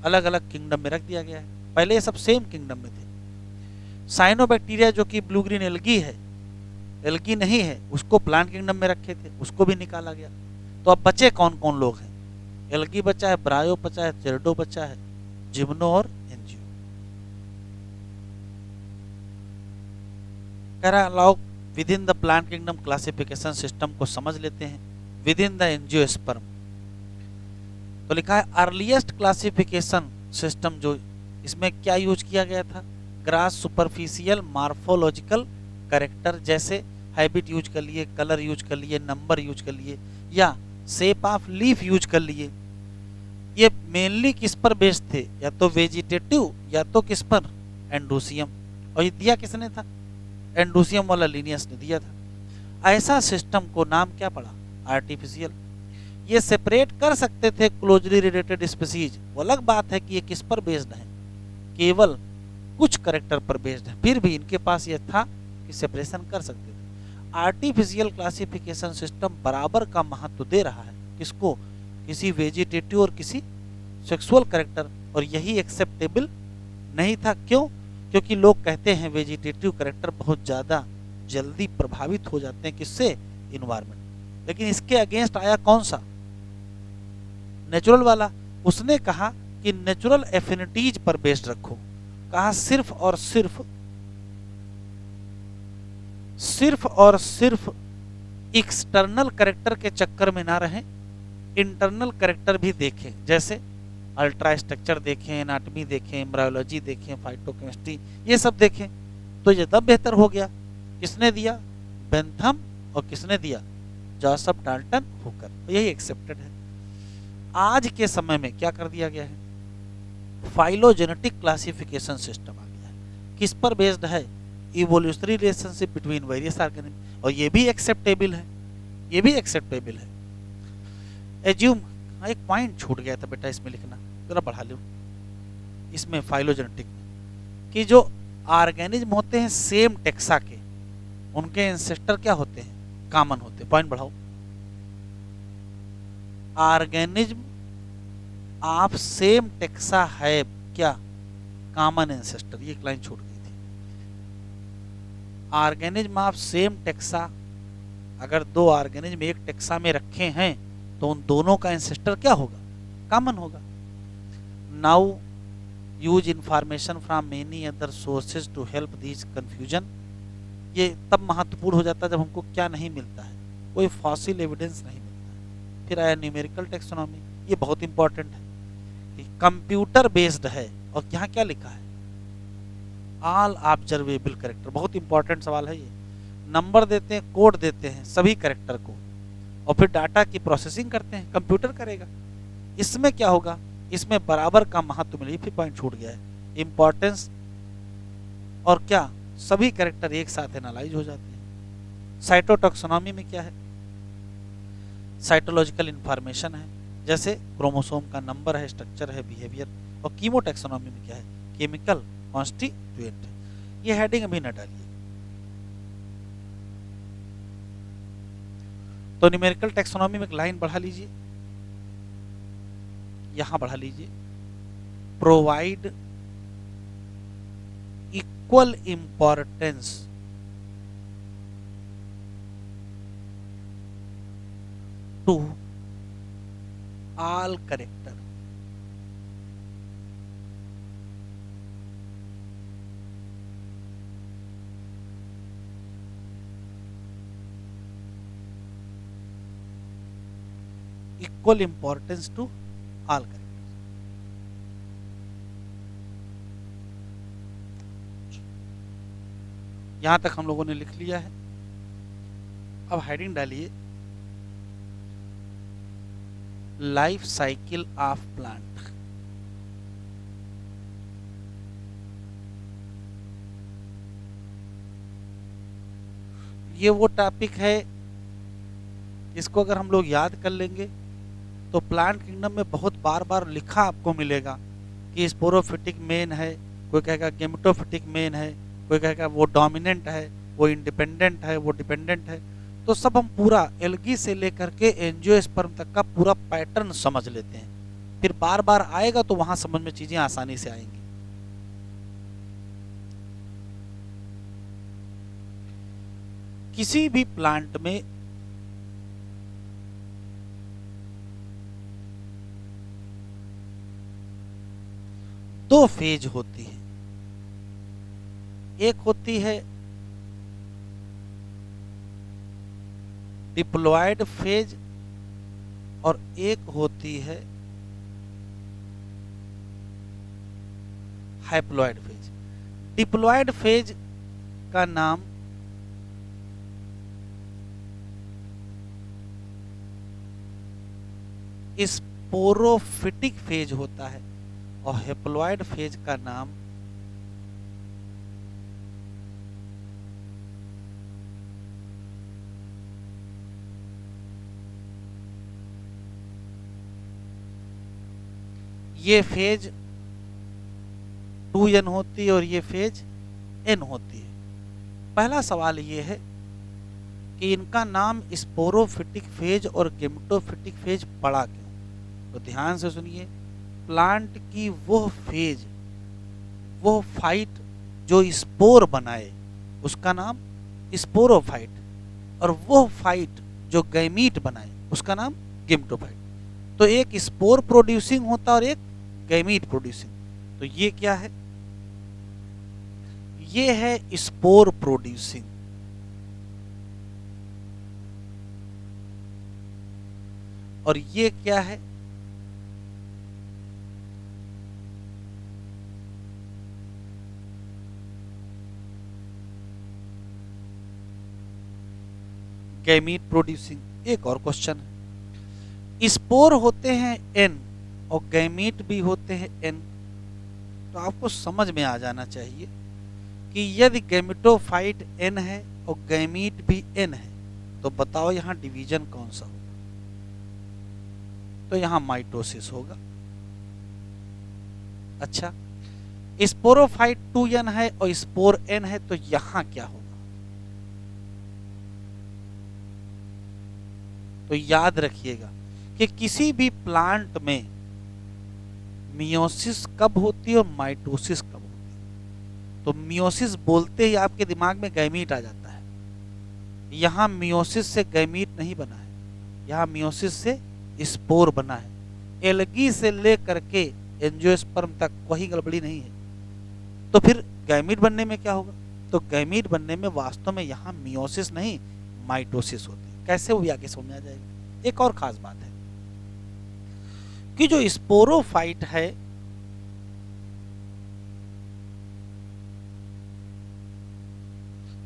S1: अलग अलग किंगडम में रख दिया गया है। पहले ये सब सेम किंगडम में थे। साइनोबैक्टीरिया जो कि ब्लू ग्रीन एल्गी है, एल्गी नहीं है, उसको प्लांट किंगडम में रखे थे, उसको भी निकाला गया। तो अब बचे कौन कौन लोग हैं? एल्गी बचा है, ब्रायो बचा है, चेरडो बचा है, जिम्नो और एंजियो। कह रहा लाओ with in the plant kingdom classification system को समझ लेते हैं। विद इन द एंजियोस्पर्म तो लिखा है अर्लीस्ट क्लासिफिकेशन सिस्टम, जो इसमें क्या यूज किया गया था? ग्रास सुपरफिशियल मार्फोलॉजिकल कैरेक्टर, जैसे हैबिट यूज कर लिए, कलर यूज कर लिए, नंबर यूज कर लिए, या शेप ऑफ लीफ यूज कर लिए। ये मेनली किस पर बेस्ड थे? या तो वेजिटेटिव या तो किस पर? एंडोसियम। और ये दिया किसने था? एंडोसियम वाला लिनियस ने दिया था। ऐसा सिस्टम को नाम क्या पड़ा? आर्टिफिशियल। ये सेपरेट कर सकते थे क्लोजली रिलेटेड स्पीसीज, वो अलग बात है कि ये किस पर बेस्ड है, केवल कुछ करेक्टर पर बेस्ड है, फिर भी इनके पास ये था कि सेपरेशन कर सकते थे। आर्टिफिशियल क्लासिफिकेशन सिस्टम बराबर का महत्व दे रहा है किसको? किसी वेजिटेटिव और किसी सेक्सुअल करेक्टर, और यही एक्सेप्टेबल नहीं था। क्यों? क्योंकि लोग कहते हैं वेजिटेटिव करेक्टर बहुत ज़्यादा जल्दी प्रभावित हो जाते हैं किससे? इन्वायरमेंट। लेकिन इसके अगेंस्ट आया कौन सा? नेचुरल वाला। उसने कहा कि नेचुरल एफिनिटीज पर बेस्ड रखो। कहा सिर्फ और सिर्फ एक्सटर्नल कैरेक्टर के चक्कर में ना रहें, इंटरनल कैरेक्टर भी देखें, जैसे अल्ट्रा स्ट्रक्चर देखें, एनाटॉमी देखें, एम्ब्रायोलॉजी देखें, फाइटोकेमिस्ट्री, ये सब देखें। तो ये तब बेहतर हो गया। किसने दिया? बेंथम। और किसने दिया? Joseph Dalton Hooker. तो यही एक्सेप्टेड है। आज के समय में क्या कर दिया गया है? फाइलोजेनेटिक क्लासिफिकेशन सिस्टम आ गया है। किस पर बेस्ड है? Evolutionary relationship between various organism, और ये भी एक्सेप्टेबल है, ये भी एक्सेप्टेबल है। एज्यूम, एक पॉइंट छूट गया था बेटा, इसमें लिखना जरा बढ़ा लो। इसमें फाइलोजेनेटिक कि जो ऑर्गेनिज्म होते हैं सेम टेक्सा के, उनके एंसेस्टर क्या होते हैं? कॉमन होते हैं। पॉइंट बढ़ाओ। ऑर्गेनिज्म ऑफ सेम टेक्सा है क्या? Common ancestor. ये एक लाइन छूट गई थी। ऑर्गेनिज्म ऑफ सेम टेक्सा, अगर दो ऑर्गेनिज्म एक टेक्सा में रखे हैं तो उन दोनों का एंसेस्टर क्या होगा? कॉमन होगा। Now use information from many other sources to help this confusion. ये तब महत्वपूर्ण हो जाता है जब हमको क्या नहीं मिलता है, कोई फॉसिल एविडेंस नहीं मिलता है। फिर आया न्यूमेरिकल टेक्सोनॉमी, ये बहुत इंपॉर्टेंट है कि कंप्यूटर बेस्ड है। और यहाँ क्या लिखा है? All observable character. बहुत इंपॉर्टेंट सवाल है ये। नंबर देते हैं, कोड देते हैं सभी कैरेक्टर को, और फिर डाटा की प्रोसेसिंग करते हैं, कंप्यूटर करेगा। इसमें क्या होगा? इसमें बराबर का महत्व मिले। फिर पॉइंट छूट गया है। इंपॉर्टेंस और क्या, सभी कैरेक्टर एक साथ एनालाइज हो जाते हैं। साइटोटॉक्सोनॉमी में क्या है? साइटोलॉजिकल इंफॉर्मेशन है, जैसे क्रोमोसोम का नंबर है, स्ट्रक्चर है, बिहेवियर। और कीमोटैक्सोनॉमी में क्या है? केमिकल कॉन्स्टिट्यूएंट है। ये हेडिंग अभी न डालिए। तो न्यूमेरिकल टैक्सोनॉमी में एक लाइन बढ़ा लीजिए, यहां बढ़ा लीजिए। Provide equal importance to all character. Equal importance to all characters. यहां तक हम लोगों ने लिख लिया है। अब हेडिंग डालिए, लाइफ साइकिल ऑफ प्लांट। ये वो टॉपिक है इसको अगर हम लोग याद कर लेंगे तो प्लांट किंगडम में बहुत बार बार लिखा आपको मिलेगा कि स्पोरोफिटिक मेन है, कोई कहेगा गेमेटोफिटिक मेन है, कोई कहेगा वो डोमिनेंट है, वो इंडिपेंडेंट है, वो डिपेंडेंट है। तो सब हम पूरा एल्गी से लेकर के एंजियोस्पर्म तक का पूरा पैटर्न समझ लेते हैं, फिर बार बार आएगा तो वहां समझ में चीजें आसानी से आएंगी। किसी भी प्लांट में दो फेज होती है, एक होती है डिप्लॉयड फेज और एक होती है हाइप्लॉयड फेज। डिप्लॉयड फेज का नाम स्पोरोफिटिक फेज होता है और हैप्लॉयड फेज का नाम ये फेज 2n होती है और ये फेज n होती है। पहला सवाल ये है कि इनका नाम स्पोरोफिटिक फेज और गेमेटोफिटिक फेज पड़ा क्यों? तो ध्यान से सुनिए, प्लांट की वो फेज, वो फाइट जो स्पोर बनाए उसका नाम स्पोरोफाइट, और वो फाइट जो गैमीट बनाए उसका नाम गेमेटोफाइट। तो एक स्पोर प्रोड्यूसिंग होता है और एक गैमीट प्रोड्यूसिंग। तो ये क्या है? ये है स्पोर प्रोड्यूसिंग। और ये क्या है? Gamete producing. एक और क्वेश्चन है, स्पोर होते हैं n और गैमीट भी होते हैं n, तो आपको समझ में आ जाना चाहिए कि यदि गैमेटोफाइट n है और गैमीट भी n है तो बताओ यहां डिवीजन कौन सा होगा? तो यहां माइटोसिस होगा। अच्छा, स्पोरोफाइट 2n है और स्पोर n है तो यहां क्या होगा? तो याद रखिएगा कि किसी भी प्लांट में मियोसिस कब होती है और माइटोसिस कब होती है। तो मियोसिस बोलते ही आपके दिमाग में गैमीट आ जाता है। यहां मियोसिस से गैमीट नहीं बना है, यहां मियोसिस से स्पोर बना है। एल्गी से लेकर के एंजियोस्पर्म तक कोई गड़बड़ी नहीं है। तो फिर गैमीट बनने में क्या होगा? तो गैमीट बनने में वास्तव में यहां मियोसिस नहीं माइटोसिस होती है। कैसे वो भी आगे समझ में आ जाएगा। एक और खास बात है कि जो स्पोरोफाइट है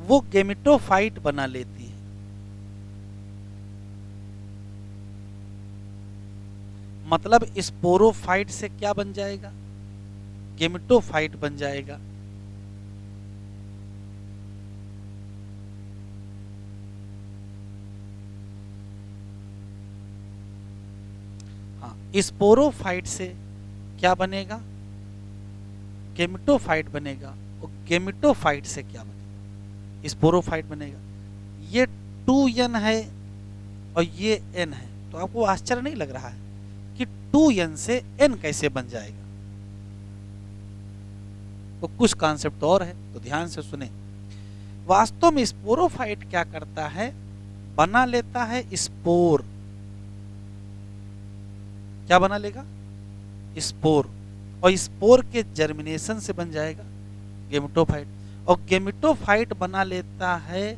S1: वो गेमेटोफाइट बना लेती है। मतलब स्पोरोफाइट से क्या बन जाएगा? गेमेटोफाइट बन जाएगा। हाँ, स्पोरोफाइट से क्या बनेगा? गेमेटोफाइट बनेगा। और गेमेटोफाइट से क्या बनेगा? स्पोरोफाइट बनेगा। ये 2n है और ये n है, तो आपको आश्चर्य नहीं लग रहा है कि 2n से n कैसे बन जाएगा? तो कुछ कॉन्सेप्ट और है, तो ध्यान से सुने। वास्तव में स्पोरोफाइट क्या करता है? बना लेता है स्पोर। क्या बना लेगा? स्पोर। और स्पोर के जर्मिनेशन से बन जाएगा गेमेटोफाइट। और गेमेटोफाइट बना लेता है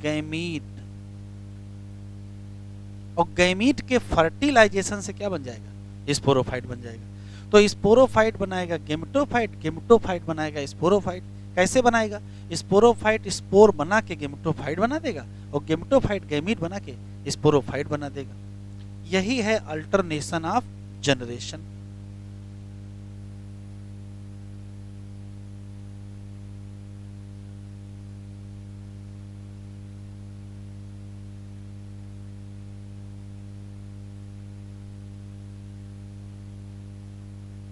S1: गैमीट। और गैमीट के फर्टिलाइजेशन से क्या बन जाएगा? स्पोरोफाइट बन जाएगा। तो स्पोरोफाइट बनाएगा गेमेटोफाइट, गेमेटोफाइट बनाएगा स्पोरोफाइट। कैसे बनाएगा? स्पोरोफाइट स्पोर बना के गेमेटोफाइट बना देगा और गेमेटोफाइट गैमीट बना के स्पोरोफाइट बना देगा। यही है अल्टरनेशन ऑफ जनरेशन।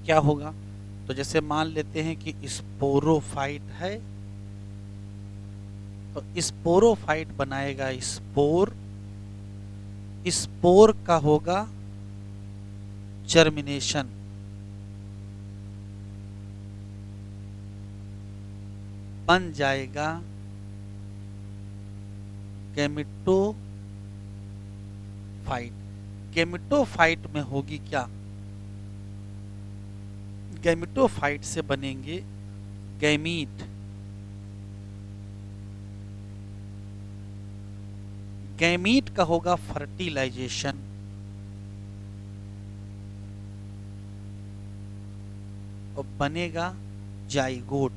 S1: क्या होगा? तो जैसे मान लेते हैं कि स्पोरोफाइट है, तो स्पोरोफाइट बनाएगा स्पोर, स्पोर का होगा जर्मिनेशन, बन जाएगा गैमेटोफाइट। गैमेटोफाइट में होगी क्या, गैमेटोफाइट से बनेंगे गैमीट, गैमीट का होगा फर्टिलाइजेशन, और बनेगा जाइगोट।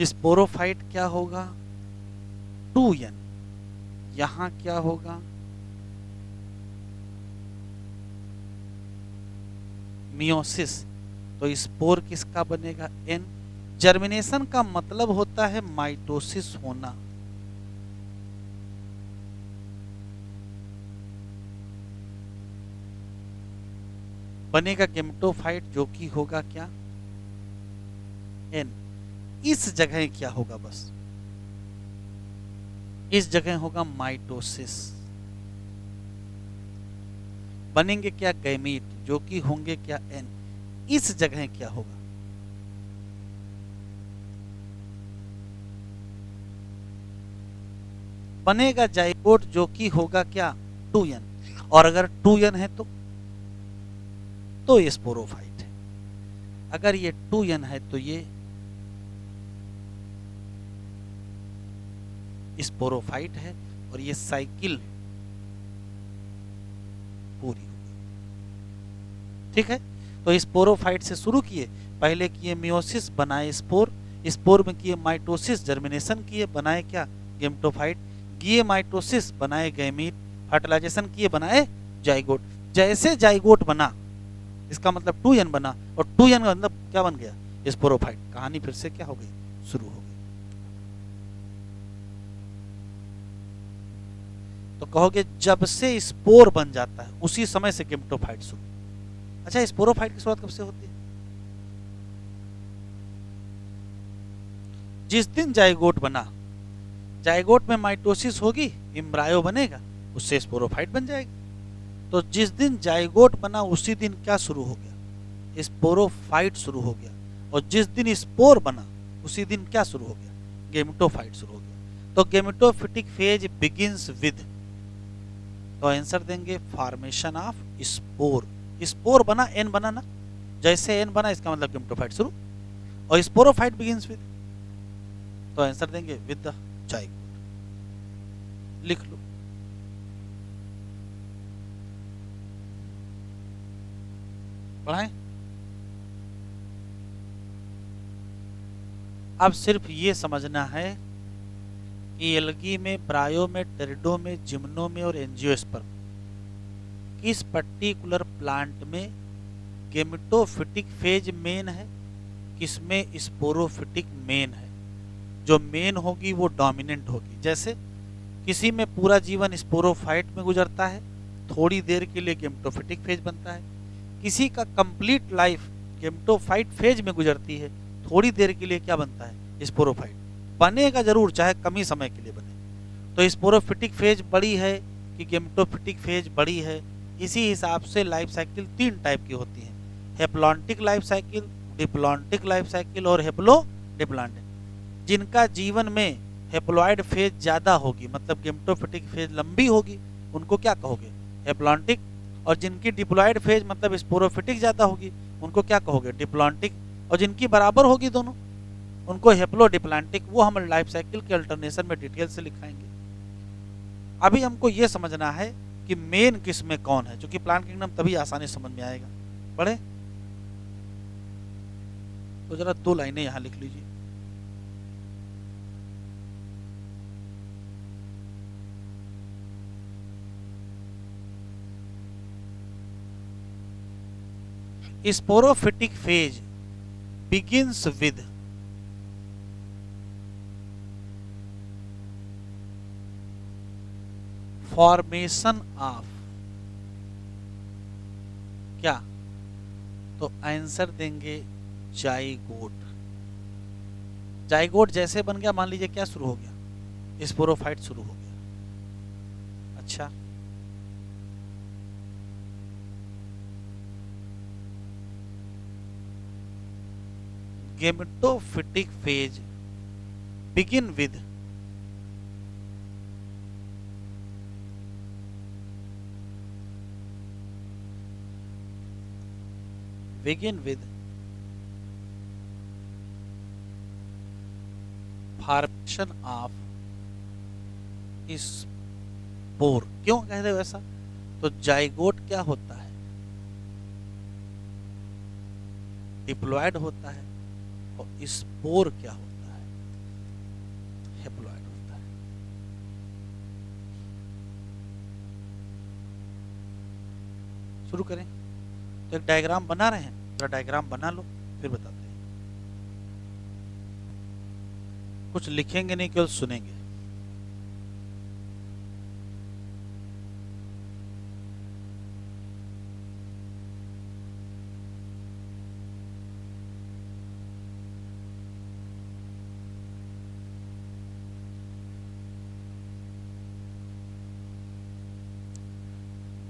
S1: स्पोरोफाइट क्या होगा 2n, यहां क्या होगा मियोसिस, तो स्पोर किसका बनेगा n। जर्मिनेशन का मतलब होता है माइटोसिस होना, बनेगा गेमेटोफाइट जो कि होगा क्या n। इस जगह क्या होगा, बस इस जगह होगा माइटोसिस, बनेंगे क्या गैमीट जो कि होंगे क्या n। इस जगह क्या होगा, बनेगा जाइगोट जो कि होगा क्या 2n, और अगर 2n है तो ये स्पोरोफाइट है, अगर ये 2n है तो ये स्पोरोफाइट है, और ये साइकिल पूरी हो गई। ठीक है, तो स्पोरोफाइट से शुरू किए, पहले किए मियोसिस बनाए स्पोर, स्पोर में किए माइटोसिस जर्मिनेशन किए बनाए क्या गेमेटोफाइट, किए माइटोसिस बनाए गैमीट, फर्टिलाइजेशन किए बनाए जाइगोट। जैसे जाइगोट बना इसका मतलब 2n बना, और 2n का मतलब क्या बन गया स्पोरोफाइट। कहानी फिर से क्या हो गई, शुरू हो गई। तो कहोगे जब से स्पोर बन जाता है उसी समय से गेमेटोफाइट शुरू। अच्छा, स्पोरोफाइट की शुरुआत कब से होती है, जिस दिन जाइगोट बना, जाइगोट में माइटोसिस होगी, एम्ब्रायो बनेगा, उससे स्पोरोफाइट बन जाएगी। तो जिस दिन जाइगोट बना उसी दिन क्या शुरू हो गया, स्पोरोफाइट शुरू हो गया, और जिस दिन स्पोर बना उसी दिन क्या शुरू हो गया, गेमेटोफाइट शुरू हो गया। तो गेमेटोफिटिक फेज बिगिंस विद, तो आंसर देंगे फॉर्मेशन ऑफ स्पोर। स्पोर बना एन बना ना, जैसे एन बना इसका मतलब गेमेटोफाइट शुरू, और स्पोरोफाइट बिगिंस विद, तो आंसर देंगे विद द जाइगोट। लिख लो, पढ़ाएं। अब सिर्फ ये समझना है कि एल्गी में, ब्रायो में, टेरिडो में, जिम्नो में और एंजियोस्पर्म किस पर्टिकुलर प्लांट में गेमेटोफिटिक फेज मेन है, किसमें स्पोरोफिटिक मेन है। जो मेन होगी वो डोमिनेंट होगी। जैसे किसी में पूरा जीवन स्पोरोफाइट में गुजरता है, थोड़ी देर के लिए गेमेटोफिटिक फेज बनता है। किसी का कंप्लीट लाइफ गेमेटोफाइट फेज में गुजरती है, थोड़ी देर के लिए क्या बनता है स्पोरोफाइट। बनेगा जरूर, चाहे कम ही समय के लिए बने। तो स्पोरोफिटिक फेज बड़ी है कि गेमेटोफिटिक फेज बड़ी है, इसी हिसाब से लाइफ साइकिल 3 टाइप की होती है, haplontic life cycle, diplontic life cycle और हेप्लो डिप्लॉन्टिक। जिनका जीवन में हेप्लॉइड फेज ज्यादा होगी, मतलब गेमेटोफिटिक फेज लंबी होगी, उनको क्या कहोगे हेप्लॉन्टिक। और जिनकी डिप्लॉइड फेज मतलब स्पोरोफिटिक ज्यादा होगी, उनको क्या कहोगे डिप्लॉन्टिक। और जिनकी बराबर होगी दोनों, उनको हेप्लो डिप्लॉन्टिक। वो हम लाइफ साइकिल के अल्टरनेशन में डिटेल से लिखाएंगे। अभी हमको ये समझना है कि मेन किस में कौन है, जो कि प्लांट किंगडम तभी आसानी समझ में आएगा। पढ़े तो जरा 2 लाइनें यहां लिख लीजिए। Sporophytic phase begins with formation of क्या? तो आंसर देंगे जाइगोट। जाइगोट जैसे बन गया, मान लीजिए क्या शुरू हो गया, स्पोरोफाइट शुरू हो गया। अच्छा, gametophytic phase begin with formation of spore. क्यों कहते हो ऐसा? तो जाइगोट क्या होता है? डिप्लॉयड होता है। और स्पोर क्या होता है? हेप्लॉयड होता है। शुरू करें? तो एक डायग्राम बना रहे हैं, थोड़ा डायग्राम बना लो फिर बताते हैं। कुछ लिखेंगे नहीं, केवल सुनेंगे।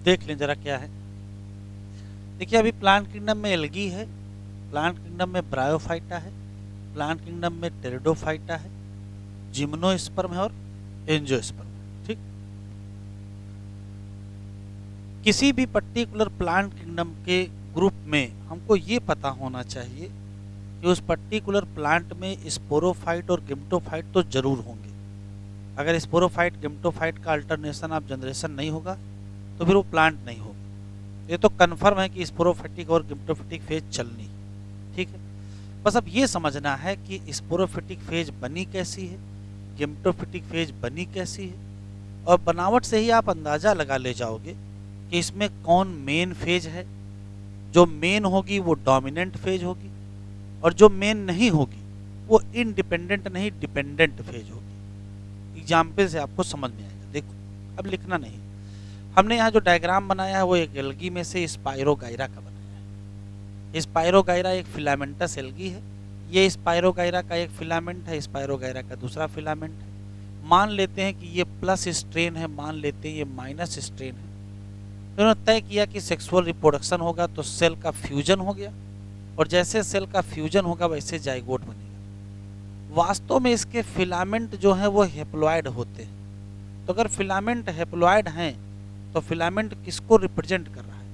S1: देख लें जरा क्या है। देखिए, अभी प्लांट किंगडम में एल्गी है, प्लांट किंगडम में ब्रायोफाइटा है, प्लांट किंगडम में टेरिडोफाइटा है, जिम्नोस्पर्म है और एंजियोस्पर्म है। ठीक, किसी भी पर्टिकुलर प्लांट किंगडम के ग्रुप में हमको ये पता होना चाहिए कि उस पर्टिकुलर प्लांट में स्पोरोफाइट और गिम्टोफाइट तो जरूर होंगे। अगर स्पोरोफाइट गिम्टोफाइट का अल्टरनेशन ऑफ जनरेशन नहीं होगा तो फिर वो प्लांट नहीं होगा। ये तो कन्फर्म है कि स्पोरोफिटिक और गिम्टोफिटिक फेज चलनी। ठीक है, बस अब ये समझना है कि स्पोरोफिटिक फेज बनी कैसी है, गिम्टोफिटिक फेज बनी कैसी है, और बनावट से ही आप अंदाजा लगा ले जाओगे कि इसमें कौन मेन फेज है। जो मेन होगी वो डोमिनेंट फेज होगी, और जो मेन नहीं होगी वो इंडिपेंडेंट नहीं डिपेंडेंट फेज होगी। एग्जाम्पल से आपको समझ में आएगा। देखो, अब लिखना नहीं, हमने यहाँ जो डायग्राम बनाया है वो एक एल्गी में से स्पाइरोगाइरा का बनाया है। स्पाइरोगाइरा एक फिलामेंटस एल्गी है। ये स्पाइरोगाइरा का एक फिलामेंट है, स्पाइरोगाइरा का दूसरा फिलामेंट है। मान लेते हैं कि ये प्लस स्ट्रेन है, मान लेते हैं ये माइनस स्ट्रेन है। तो उन्होंने तय किया कि सेक्सुअल रिप्रोडक्शन होगा तो सेल का फ्यूजन हो गया, और जैसे सेल का फ्यूजन होगा वैसे जाइगोट बनेगा। वास्तव में इसके फिलामेंट जो है वो हेप्लॉयड होते हैं। तो अगर फिलामेंट हेप्लॉयड हैं तो फिलामेंट किसको रिप्रेजेंट कर रहा है?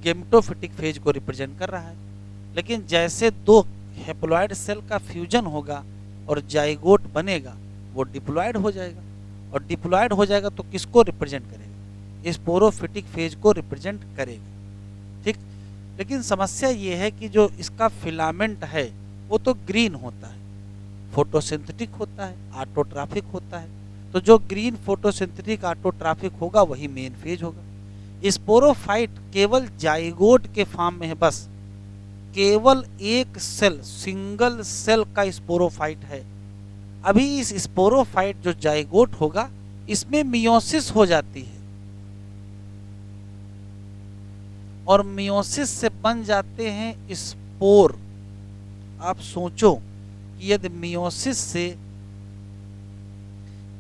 S1: गेमेटोफिटिक फेज को रिप्रेजेंट कर रहा है। लेकिन जैसे दो हेप्लॉयड सेल का फ्यूजन होगा और जाइगोट बनेगा, वो डिप्लॉयड हो जाएगा, और डिप्लॉयड हो जाएगा तो किसको रिप्रेजेंट करेगा? स्पोरोफिटिक फेज को रिप्रेजेंट करेगा। ठीक, लेकिन समस्या ये है कि जो इसका फिलामेंट है वो तो ग्रीन होता है, फोटोसिंथेटिक होता है, ऑटोट्रॉफिक होता है। तो जो ग्रीन फोटोसिंथेटिक ऑटोट्रॉफिक होगा वही मेन फेज होगा। स्पोरोफाइट केवल जाइगोट के फॉर्म में है, बस केवल एक सेल, सिंगल सेल का स्पोरोफाइट है। अभी इस स्पोरोफाइट जो जाइगोट होगा इसमें मियोसिस हो जाती है, और मियोसिस से बन जाते हैं स्पोर। आप सोचो कि यदि मियोसिस से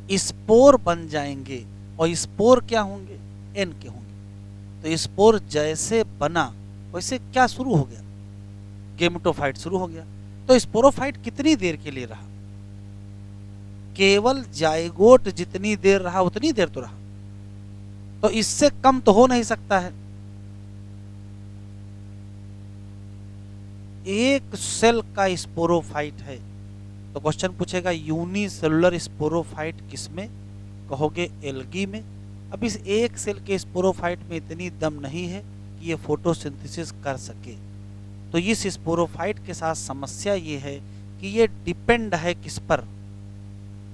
S1: स्पोर बन जाएंगे, और स्पोर क्या होंगे? एन के होंगे। तो स्पोर जैसे बना वैसे क्या शुरू हो गया? गेमेटोफाइट शुरू हो गया। तो स्पोरोफाइट कितनी देर के लिए रहा? केवल जाइगोट जितनी देर रहा उतनी देर तो रहा, तो इससे कम तो हो नहीं सकता है। एक सेल का स्पोरोफाइट है तो क्वेश्चन पूछेगा यूनिसेलुलर स्पोरोफाइट किसमें? कहोगे एल्गी में। अब इस एक सेल के स्पोरोफाइट में इतनी दम नहीं है कि ये फोटोसिंथेसिस कर सके। तो इस स्पोरोफाइट के साथ समस्या ये है कि ये डिपेंड है किस पर?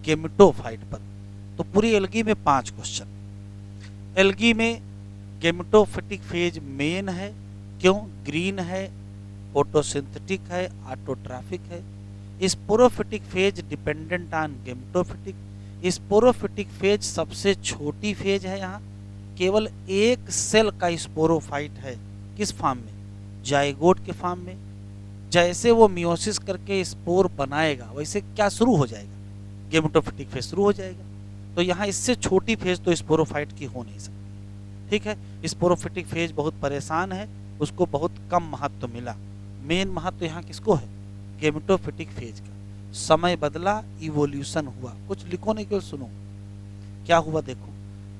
S1: गेमेटोफाइट पर। तो पूरी एल्गी में 5 क्वेश्चन। एल्गी में गेमेटोफिटिक फेज मेन है, क्यों? ग्रीन है, फोटोसिंथेटिक है, ऑटोट्रॉफिक है। Sporophytic phase dependent on gametophytic. Sporophytic phase सबसे छोटी फेज है, यहाँ केवल एक सेल का स्पोरोफाइट है, किस फॉर्म में? जाइगोट के फॉर्म में। जैसे वो मियोसिस करके स्पोर बनाएगा वैसे क्या शुरू हो जाएगा? गेमेटोफिटिक फेज शुरू हो जाएगा। तो यहाँ इससे छोटी फेज तो स्पोरोफाइट की हो नहीं सकती। ठीक है, स्पोरोफिटिक फेज बहुत परेशान है, उसको बहुत कम महत्व मिला। मेन महत्व यहाँ किसको है? गेमेटोफिटिक फेज का। समय बदला, इवोल्यूशन हुआ। कुछ लिखो नहीं, केवल सुनो क्या हुआ। देखो,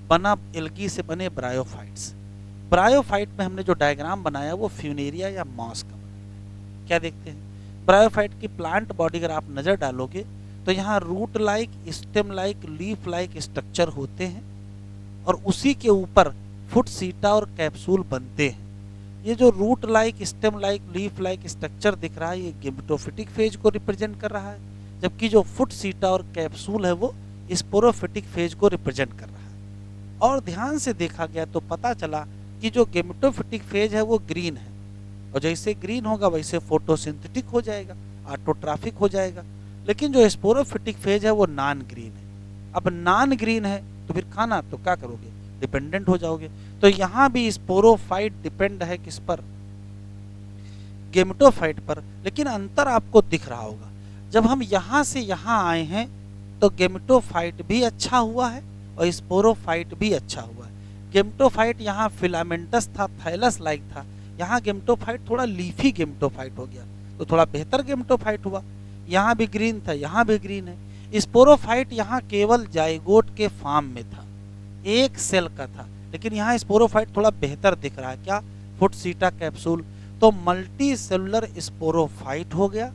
S1: बना एल्गी से बने ब्रायोफाइट्स। ब्रायोफाइट में हमने जो डायग्राम बनाया वो फ्यूनेरिया या मॉस का बनाया। क्या देखते हैं? ब्रायोफाइट की प्लांट बॉडी अगर आप नज़र डालोगे तो यहाँ root like, stem like, leaf like structure होते हैं और उसी के ऊपर फुट सीटा और कैप्सूल बनते हैं। ये जो root like, stem like, leaf like structure दिख रहा है ये गेमेटोफिटिक फेज को रिप्रेजेंट कर रहा है, जबकि जो फुट सीटा और कैप्सूल है वो स्पोरोफिटिक फेज को रिप्रेजेंट कर रहा है। और ध्यान से देखा गया तो पता चला कि जो गेमेटोफिटिक फेज है वो ग्रीन है, और जैसे ग्रीन होगा वैसे फोटोसिंथेटिक हो जाएगा, ऑटोट्रॉफिक हो जाएगा। लेकिन जो स्पोरोफिटिक फेज है वो नॉन ग्रीन है। अब नॉन ग्रीन है तो फिर खाना तो क्या करोगे? डिपेंडेंट हो जाओगे। तो यहाँ भी स्पोरोफाइट डिपेंड है किस पर? गेमेटोफाइट पर। लेकिन अंतर आपको दिख रहा होगा, जब हम यहाँ से यहाँ आए हैं तो गेमेटोफाइट भी अच्छा हुआ है और स्पोरोफाइट भी अच्छा हुआ है। गेमेटोफाइट यहाँ फिलामेंटस था, थैलस लाइक था, यहाँ गेमेटोफाइट थोड़ा लीफी गेमेटोफाइट हो गया, तो थोड़ा बेहतर गेमेटोफाइट हुआ। यहाँ भी ग्रीन था, यहाँ भी ग्रीन है। स्पोरोफाइट यहाँ केवल जाइगोट के फॉर्म में था, एक सेल का था, लेकिन यहाँ स्पोरोफाइट थोड़ा बेहतर दिख रहा है। क्या? फुट सीटा कैप्सूल। तो मल्टी सेलुलर स्पोरोफाइट हो गया,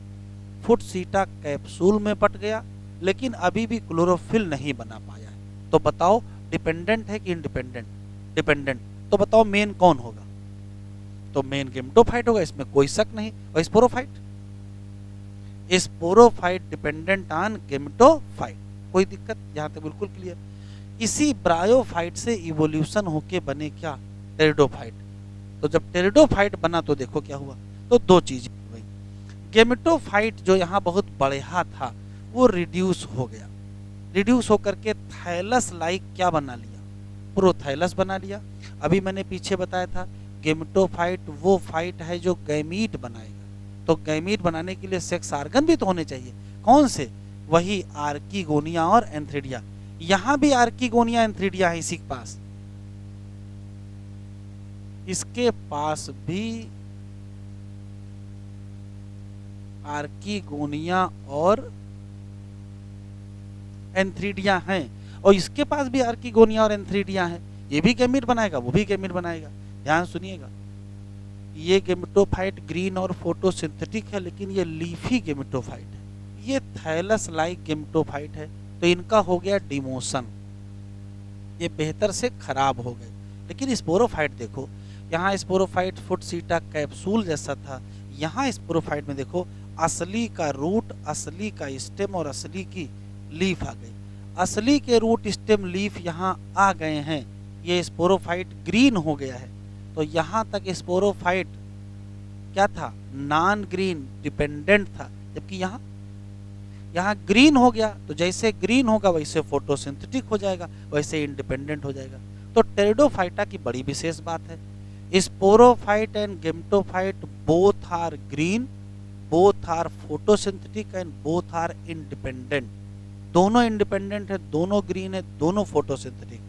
S1: फुट सीटा कैप्सूल में बट गया, लेकिन अभी भी क्लोरोफिल नहीं बना पाया है। तो बताओ डिपेंडेंट है कि इंडिपेंडेंट? डिपेंडेंट। तो बताओ मेन कौन होगा? तो मेन गेमेटोफाइट होगा, इसमें कोई शक नहीं। और sporophyte? Sporophyte dependent on gametophyte, कोई दिक्कत? यहाँ तक बिल्कुल क्लियर। इसी ब्रायोफाइट से इवोल्यूशन होके बने क्या? टेरिडोफाइट। तो जब टेरिडोफाइट बना तो देखो क्या हुआ। तो दो चीजें हुई। गेमेटोफाइट जो यहाँ बहुत बढ़िया था वो रिड्यूस हो गया, रिड्यूस होकर के थैलस लाइक क्या बना लिया? प्रोथैलस बना लिया। अभी मैंने पीछे बताया था गेमेटोफाइट वो फाइट है जो गैमीट बनाएगा, तो गैमीट बनाने के लिए सेक्स आर्गन भी तो होने चाहिए। कौन से? वही आर्किगोनिया और एंथ्रिडिया। यहाँ भी आर्किगोनिया एंथ्रिडिया है इसी के पास, इसके पास भी आर्किगोनिया और एंथ्रिडिया हैं, और इसके पास भी आर्किगोनिया और एंथ्रिडिया हैं। ये भी गैमीट बनाएगा, वो भी गैमीट बनाएगा। ध्यान सुनिएगा, ये गेमेटोफाइट ग्रीन और फोटोसिंथेटिक है, लेकिन ये लीफी गेमेटोफाइट है, ये थैलस लाइक गेमेटोफाइट है। तो इनका हो गया डिमोशन, ये बेहतर से खराब हो गए। लेकिन स्पोरोफाइट देखो, यहाँ स्पोरोफाइट फुट सीटा कैप्सूल जैसा था, यहाँ स्पोरोफाइट में देखो असली का रूट, असली का स्टेम और असली की लीफ आ गई। असली के रूट, स्टेम, लीफ यहाँ आ गए हैं। ये स्पोरोफाइट ग्रीन हो गया है। तो यहाँ तक स्पोरोफाइट क्या था? नॉन ग्रीन, डिपेंडेंट था, जबकि यहाँ ग्रीन हो गया। तो जैसे ग्रीन होगा वैसे फोटोसिंथेटिक हो जाएगा, वैसे इंडिपेंडेंट हो जाएगा। तो टेरिडोफाइटा की बड़ी विशेष बात है, sporophyte and gametophyte both are green, both are photosynthetic and both are independent. दोनों इंडिपेंडेंट है, दोनों ग्रीन है, दोनों फोटोसिंथेटिक।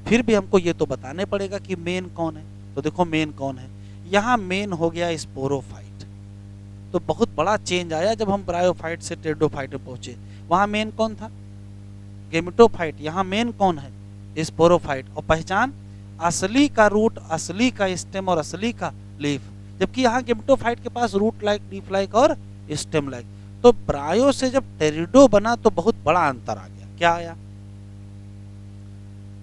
S1: फिर भी हमको ये तो बताने पड़ेगा कि मेन कौन है। तो देखो मेन कौन है, यहाँ मेन हो गया स्पोरोफाइट। तो बहुत बड़ा चेंज आया जब हम ब्रायोफाइट से टेरिडोफाइट में पहुंचे। वहां मेन कौन था? गेमेटोफाइट। यहाँ मेन कौन है? स्पोरोफाइट। और पहचान, असली का रूट, असली का स्टेम और असली का लीफ, जबकि यहाँ गेमेटोफाइट के पास रूट लाइक, लीफ लाइक और स्टेम लाइक। तो ब्रायो से जब टेरिडो बना तो बहुत बड़ा अंतर आ गया। क्या आया?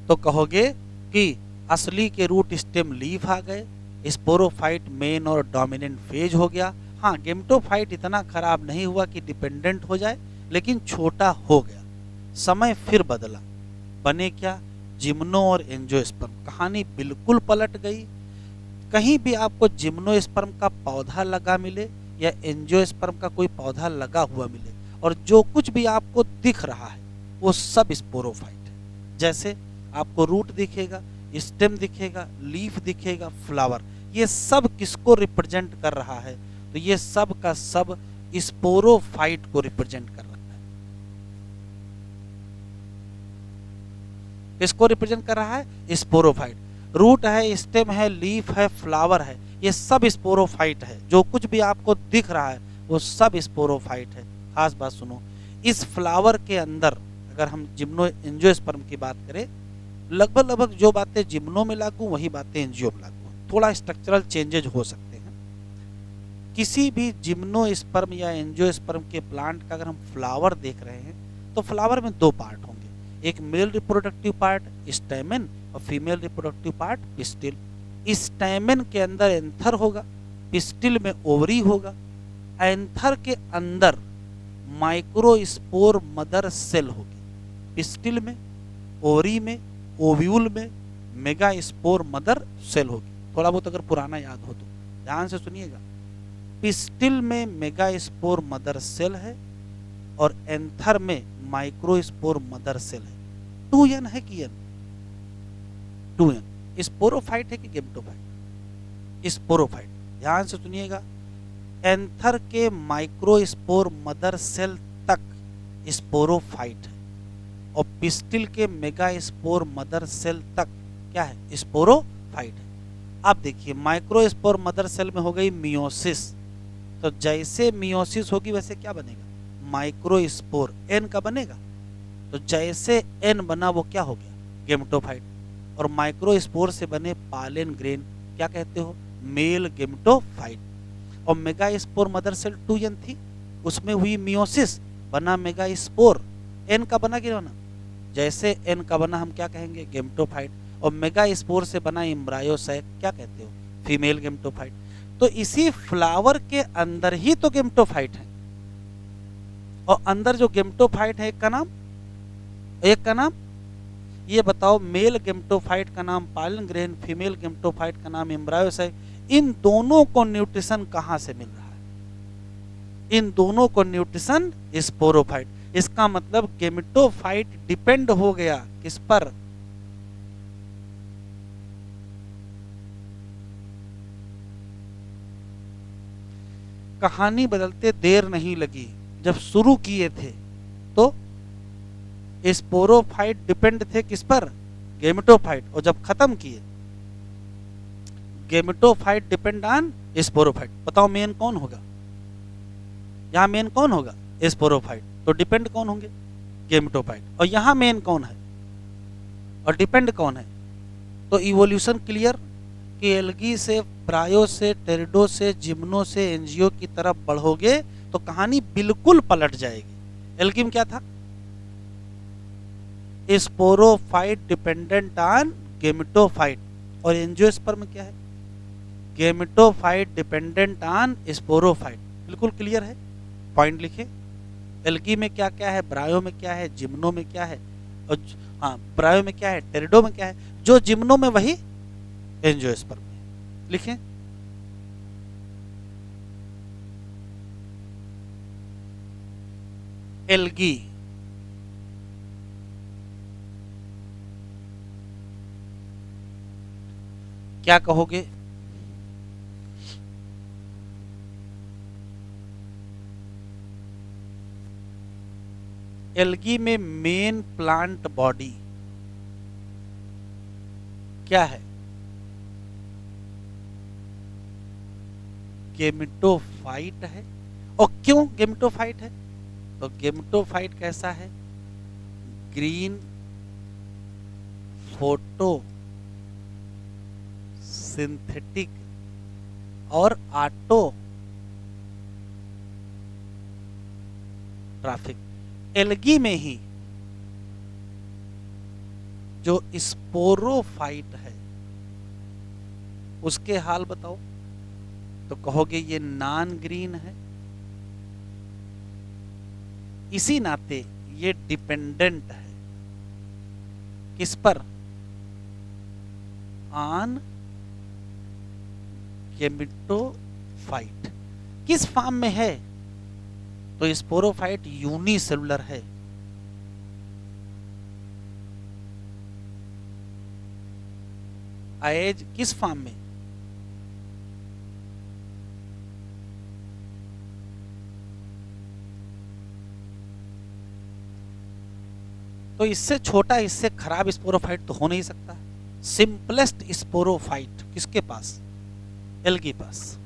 S1: तो कहोगे कि असली के रूट, स्टेम, लीफ आ गए, स्पोरोफाइट मेन और डोमिनेंट फेज हो गया। हाँ, गेमेटोफाइट इतना खराब नहीं हुआ कि डिपेंडेंट हो जाए, लेकिन छोटा हो गया। समय फिर बदला, बने क्या? जिम्नो और एंजियोस्पर्म। कहानी बिल्कुल पलट गई। कहीं भी आपको जिम्नोस्पर्म का पौधा लगा मिले या एंजियोस्पर्म का कोई पौधा लगा हुआ मिले, और जो कुछ भी आपको दिख रहा है वो सब स्पोरोफाइट है। जैसे आपको रूट दिखेगा, स्टेम दिखेगा, लीफ दिखेगा, फ्लावर, ये सब किसको रिप्रेजेंट कर रहा है? तो ये सब का सब स्पोरोफाइट को रिप्रेजेंट कर रहा है। किसको रिप्रेजेंट कर रहा है? स्पोरोफाइट। रूट है, स्टेम है, लीफ है, फ्लावर है, ये सब स्पोरोफाइट है। जो कुछ भी आपको दिख रहा है वो सब स्पोरोफाइट है। खास बात सुनो, इस फ्लावर के अंदर अगर हम जिम्नो एंजियोस्पर्म की बात करें, लगभग लगभग जो बातें जिम्नो में लागू वही बातें एंजियो में लागू, थोड़ा स्ट्रक्चरल चेंजेज हो सकते हैं। किसी भी जिम्नोस्पर्म या एंजियोस्पर्म के प्लांट का अगर हम फ्लावर देख रहे हैं तो फ्लावर में दो पार्ट होंगे, एक मेल रिप्रोडक्टिव पार्ट स्टैमेन और female reproductive part pistil. Stamen के अंदर एंथर होगा, पिस्टिल में ओवरी होगा। एंथर के अंदर माइक्रोस्पोर मदर सेल होगी, पिस्टिल में, ओवरी में, ओव्यूल में मेगास्पोर मदर सेल होगी। थोड़ा बहुत अगर पुराना याद हो तो ध्यान से सुनिएगा। पिस्टिल में मेगास्पोर मदर सेल है और एंथर में माइक्रोस्पोर मदर सेल है। 2n है कि n? 2n। स्पोरोफाइट है कि गेमेटोफाइट? स्पोरोफाइट। ध्यान से सुनिएगा, एंथर के माइक्रोस्पोर मदर सेल तक स्पोरोफाइट है और पिस्टिल के मेगास्पोर मदर सेल तक क्या है? स्पोरोफाइट है। अब देखिए, माइक्रोस्पोर मदर सेल में हो गई मियोसिस, तो जैसे मियोसिस होगी वैसे क्या बनेगा? माइक्रोस्पोर एन का बनेगा। तो जैसे एन बना वो क्या हो गया? गेमेटोफाइट। और माइक्रोस्पोर से बने पालन ग्रेन क्या कहते हो? Mail gametophyte. और मेगास्पोर मदर सेल 2n थी, उसमें हुई मियोसिस, बना मेगास्पोर, एन का बना कि बना? जैसे एन का बना हम क्या कहेंगे? गेमेटोफाइट। और मेगास्पोर से बना एम्ब्रायोसैक क्या कहते हो? Female gametophyte. तो इसी फ्लावर के अंदर ही तो गेमेटोफाइट है, और अंदर जो गेमेटोफाइट है एक का नाम, एक का नाम ये बताओ, मेल गेमेटोफाइट का नाम पालन ग्रेन, फीमेल गेमेटोफाइट का नाम एम्ब्रायोसैक। इन दोनों को न्यूट्रिशन कहां से मिल रहा है? इन दोनों को न्यूट्रिशन स्पोरोफाइट। इसका मतलब गेमेटोफाइट डिपेंड हो गया किस पर? कहानी बदलते देर नहीं लगी। जब शुरू किए थे तो स्पोरोफाइट डिपेंड थे किस पर? गेमेटोफाइट। और जब खत्म किए, गेमेटोफाइट डिपेंड ऑन स्पोरोफाइट। बताओ मेन कौन होगा? यहां मेन कौन होगा? स्पोरोफाइट। तो डिपेंड कौन होंगे? गेमेटोफाइट। और यहां मेन कौन है और डिपेंड कौन है? तो इवोल्यूशन क्लियर कि एल्गी से, प्रायो से, टेरिडो से, जिम्नो से एंजियो की तरफ बढ़ोगे तो कहानी बिल्कुल पलट जाएगी। एल्गी में क्या था? Sporophyte dependent on gametophyte. और एंजियोस्पर्म में क्या है? Gametophyte dependent on sporophyte. बिल्कुल क्लियर है? पॉइंट लिखे। एल्गी में क्या क्या है, ब्रायो में क्या है, जिम्नो में क्या है, और हाँ ब्रायो में क्या है, टेरिडो में क्या है, जो जिम्नो में वही एंजियोस्पर्म में। लिखें। एल्गी क्या कहोगे? एल्गी में मेन प्लांट बॉडी क्या है? गेमेटोफाइट है। और क्यों गेमेटोफाइट है? तो गेमेटोफाइट कैसा है? ग्रीन फोटो सिंथेटिक और ऑटो ट्रैफिक। एल्गी में ही जो स्पोरोफाइट है उसके हाल बताओ। तो कहोगे ये नॉन ग्रीन है। इसी नाते ये डिपेंडेंट है किस पर? On gametophyte. किस फॉर्म में है? तो स्पोरोफाइट यूनिसेलुलर है। एज किस फॉर्म में? तो इससे छोटा, इससे खराब स्पोरोफाइट तो हो नहीं सकता। सिंपलेस्ट स्पोरोफाइट किसके पास? एल्गी पास।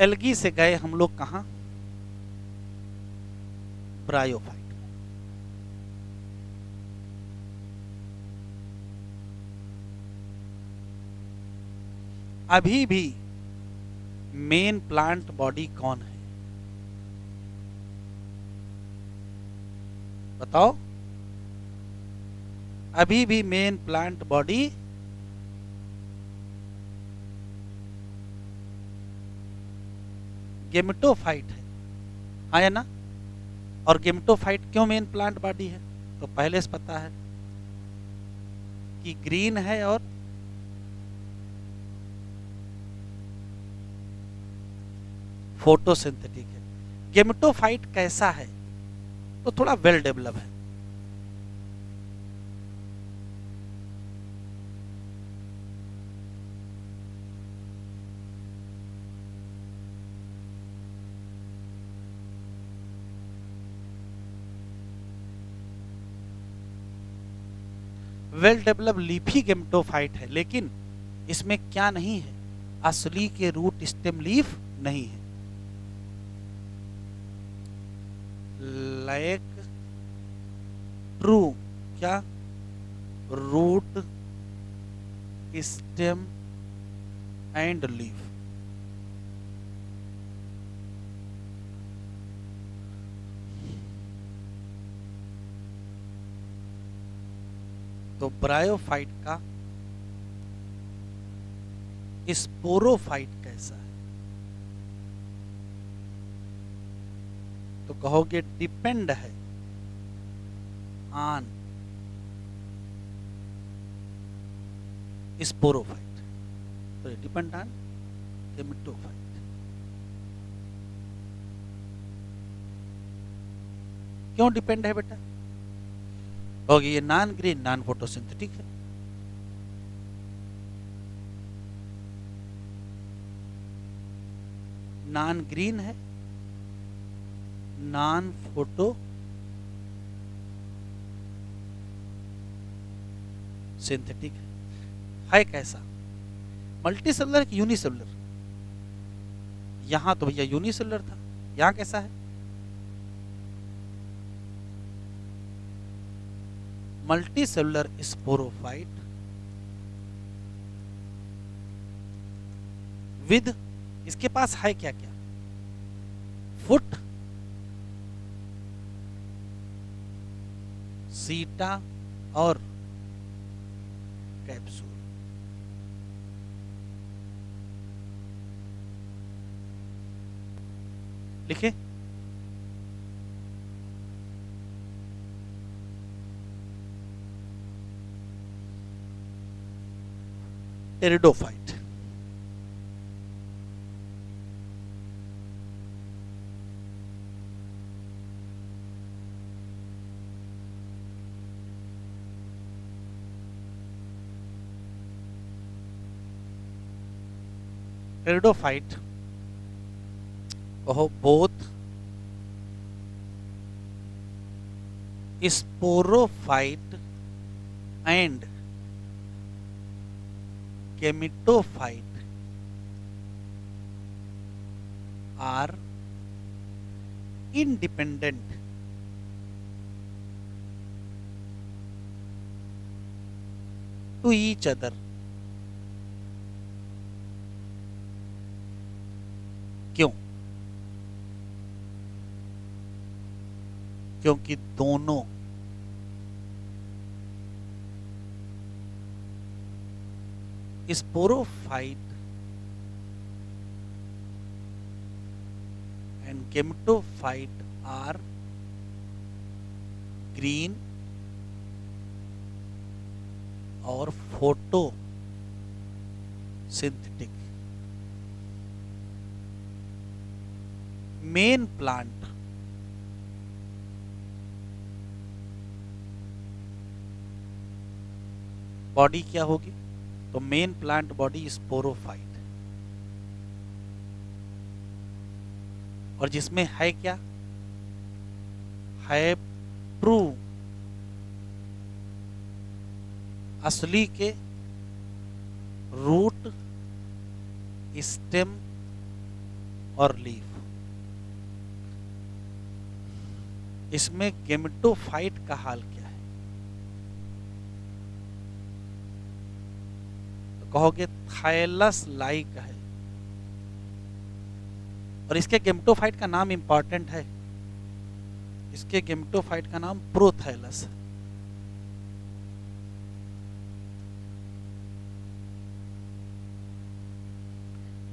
S1: एल्गी से गए हम लोग कहां? ब्रायोफाइट। अभी भी मेन प्लांट बॉडी कौन है बताओ? अभी भी मेन प्लांट बॉडी गेमेटोफाइट है, हाँ या ना? और गेमेटोफाइट क्यों मेन प्लांट बॉडी है? तो पहले से पता है कि ग्रीन है और फोटोसिंथेटिक है। गेमेटोफाइट कैसा है? तो थोड़ा वेल डेवलप है। वेल डेवलप लीफी गेमेटोफाइट है, लेकिन इसमें क्या नहीं है? असली के रूट स्टेम लीफ नहीं है। लाइक ट्रू क्या? Root stem and leaf. तो ब्रायोफाइट का स्पोरोफाइट कैसा है? तो कहोगे डिपेंड है ऑन स्पोरोफाइट। तो डिपेंड ऑन गेमेटोफाइट। क्यों डिपेंड है बेटा? होगी ये नॉन ग्रीन, नॉन फोटोसिंथेटिक है। नॉन ग्रीन है, नॉन फोटो सिंथेटिक है कैसा? मल्टीसेलुलर कि यूनिसेलुलर? यहां तो भैया यूनिसेलुलर था, यहां कैसा है? मल्टीसेलुलर स्पोरोफाइट विद, इसके पास है क्या क्या? फुट, सीटा और कैप्सूल। लिखे? टेरिडोफाइट। टेरिडोफाइट कहो both sporophyte and gametophyte are independent to each other। क्यों? क्योंकि दोनों sporophyte and gametophyte are green और photosynthetic. Main plant body क्या होगी? तो मेन प्लांट बॉडी स्पोरोफाइट, और जिसमें है क्या, है ट्रू असली के रूट, स्टेम और लीफ। इसमें गेमेटोफाइट का हाल क्या है, तो कहोगे थायलस लाइक है, और इसके गेमेटोफाइट का नाम इंपॉर्टेंट है, इसके गेमेटोफाइट का नाम प्रोथैलस है।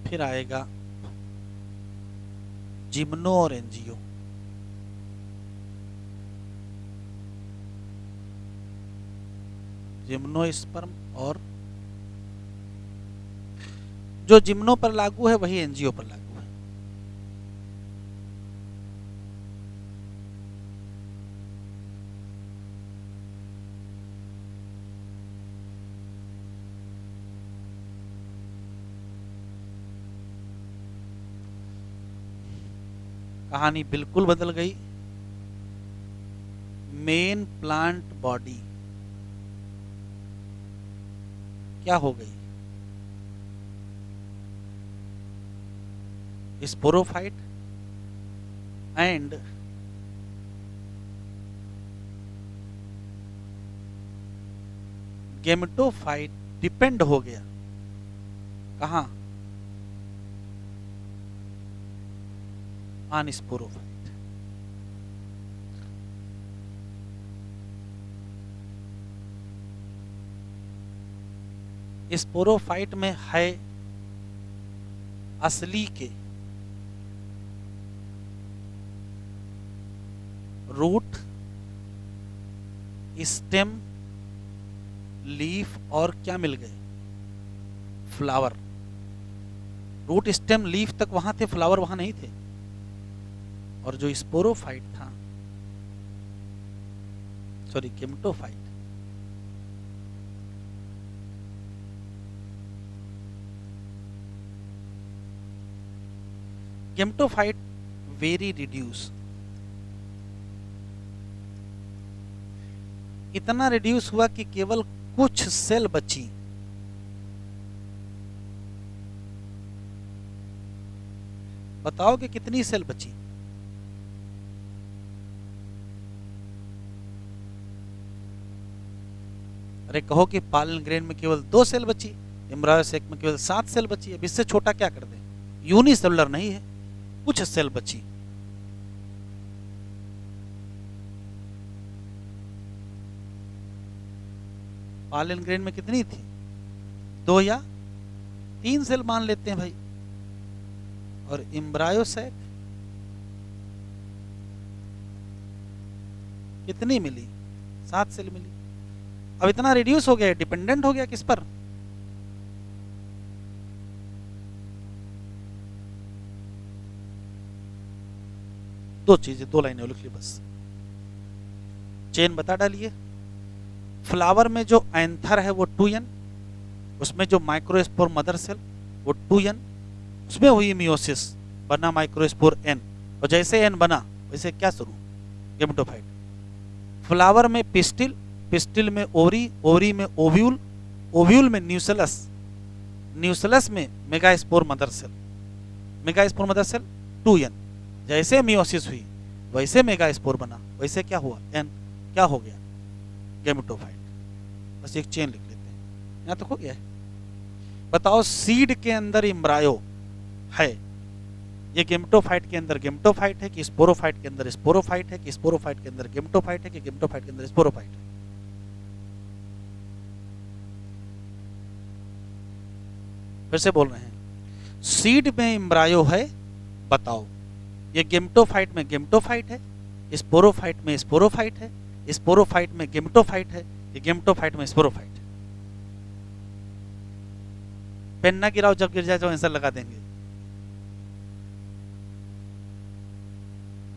S1: फिर आएगा जिम्नो और एंजियो। जिम्नोस्पर्म, और जो जिम्नो पर लागू है वही एंजियो पर लागू है। कहानी बिल्कुल बदल गई। मेन प्लांट बॉडी क्या हो गई, स्पोरोफाइट एंड गेमेटोफाइट डिपेंड हो गया कहां, ऑन स्पोरोफाइट। स्पोरोफाइट में है असली के रूट, स्टेम, लीफ और क्या मिल गए, फ्लावर। रूट स्टेम लीफ तक वहां थे, फ्लावर वहां नहीं थे। और जो स्पोरोफाइट था, sorry gametophyte, gametophyte very reduce, इतना रिड्यूस हुआ कि केवल कुछ सेल बची। बताओ कि कितनी सेल बची। अरे कहो कि पालन ग्रेन में केवल 2 सेल बची, एम्ब्रायोसेक में केवल 7 सेल बची। अब इससे छोटा क्या कर दें, यूनिसेलुलर नहीं है, कुछ सेल बची। पालन ग्रेन में कितनी थी, 2 या 3 सेल मान लेते हैं भाई। और एम्ब्रायोसेक कितनी मिली, 7 सेल मिली। अब इतना रिड्यूस हो गया, डिपेंडेंट हो गया किस पर, दो चीजें, 2 लाइनें लिख ली बस। चेन बता डालिए। फ्लावर में जो एंथर है वो 2n, उसमें जो माइक्रोस्पोर मदर सेल वो 2n, उसमें हुई मियोसिस, बना माइक्रोस्पोर n, और जैसे n बना वैसे क्या शुरू, गेमेटोफाइट। फ्लावर में पिस्टिल, पिस्टिल में ओवरी, ओवरी में ओव्यूल, ओव्यूल में न्यूसेलस, न्यूसेलस में megaspore mother cell, megaspore mother cell 2n। जैसे मियोसिस हुई वैसे मेगास्पोर बना, वैसे क्या हुआ, n, क्या हो गया, गेमेटोफाइट। बस एक चेन लिख लेते हैं, यहां तक हो गया है। बताओ सीड के अंदर एम्ब्रायो है, ये गेमेटोफाइट के अंदर गेमेटोफाइट है कि स्पोरोफाइट के अंदर स्पोरोफाइट है, कि स्पोरोफाइट के अंदर गेमेटोफाइट है, कि गेमेटोफाइट के अंदर स्पोरोफाइट है। फिर से बोल रहे हैं, सीड में एम्ब्रायो है, बताओ ये गेमेटोफाइट में गेमेटोफाइट है, स्पोरोफाइट में स्पोरोफाइट है, स्पोरोफाइट में गेमेटोफाइट है, ये गेमेटोफाइट में स्पोरोफाइट है। पेन ना गिराओ, जब गिर जाए तो आंसर लगा देंगे।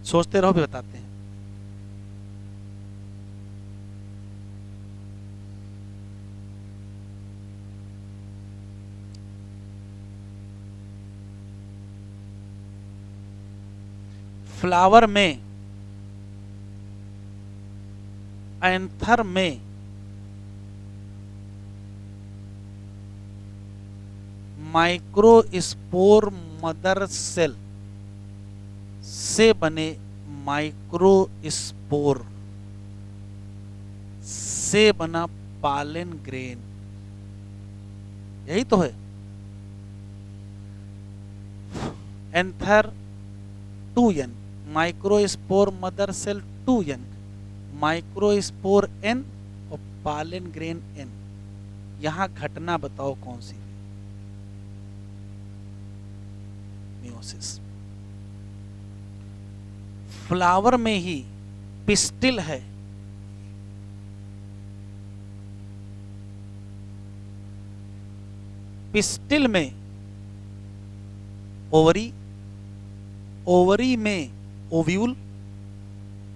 S1: सोचते रहो, भी बताते हैं। फ्लावर में, एंथर में, माइक्रोस्पोर मदर सेल से बने माइक्रोस्पोर से बना पालन ग्रेन, यही तो है। Anther 2 n, microspore mother cell 2 n, microspore n और पालन ग्रेन n। यहां घटना बताओ कौन सी? मियोसिस। फ्लावर में ही पिस्टिल है, पिस्टिल में ओवरी, ओवरी में ओव्यूल,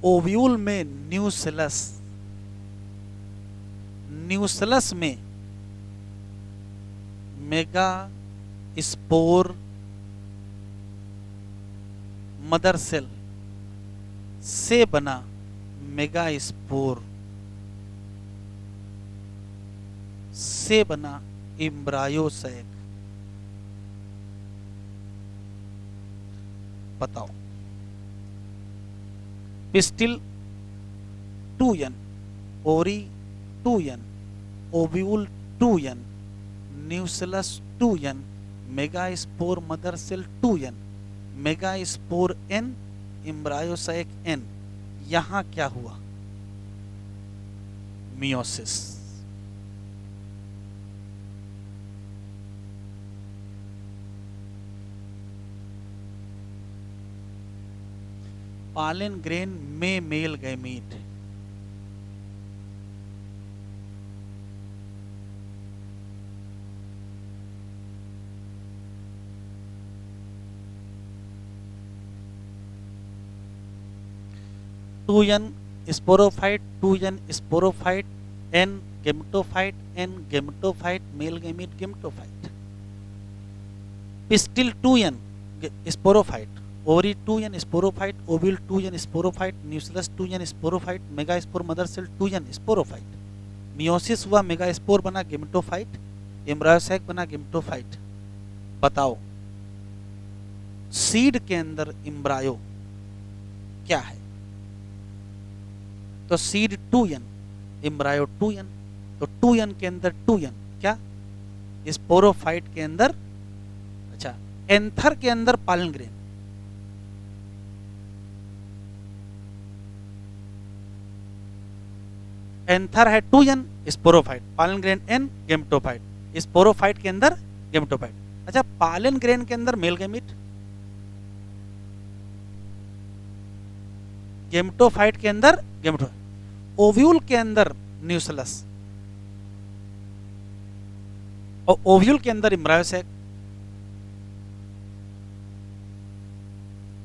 S1: ओव्यूल में न्यूसेलस, न्यूसेलस में मेगा स्पोर मदर सेल से बना मेगा स्पोर से बना एम्ब्रायोसैक। बताओ। Pistil 2 n, ovary 2 n, ovule 2 n, nucellus 2 n, mega spore mother cell 2 n, mega spore n, embryo sac n। यहां क्या हुआ? मियोसिस। पालन ग्रेन में male gamete, two n sporophyte, 2 n sporophyte, n gametophyte, n gametophyte, male gamete gametophyte. Pistil 2 n sporophyte, ovary 2 n sporophyte, ovule 2 n sporophyte, nucellus 2 n sporophyte, mega spore mother cell 2 n sporophyte. Meiosis हुआ, मेगा स्पोर बना गेमेटोफाइट, एम्ब्रायोसैक बना गेमेटोफाइट। बताओ सीड के अंदर एम्ब्रायो क्या है? तो सीड 2 n, एम्ब्रायो 2 n, तो 2 n के अंदर 2 n क्या? स्पोरोफाइट के अंदर, अच्छा एंथर के अंदर पालन ग्रेन, एंथर है 2 n स्पोरोफाइट, पालन ग्रेन n गेमेटोफाइट, स्पोरोफाइट के अंदर गेमेटोफाइट। अच्छा पालन ग्रेन के अंदर मेल गैमीट, गेमेटोफाइट के अंदर गेमेटोफाइट, ओव्यूल के अंदर न्यूसेलस और ओव्यूल के अंदर एम्ब्रायोसैक,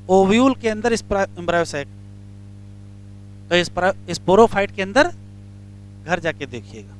S1: ओव्यूल के अंदर एम्ब्रायोसैक। तो स्पोरोफाइट के अंदर घर जाके देखिएगा।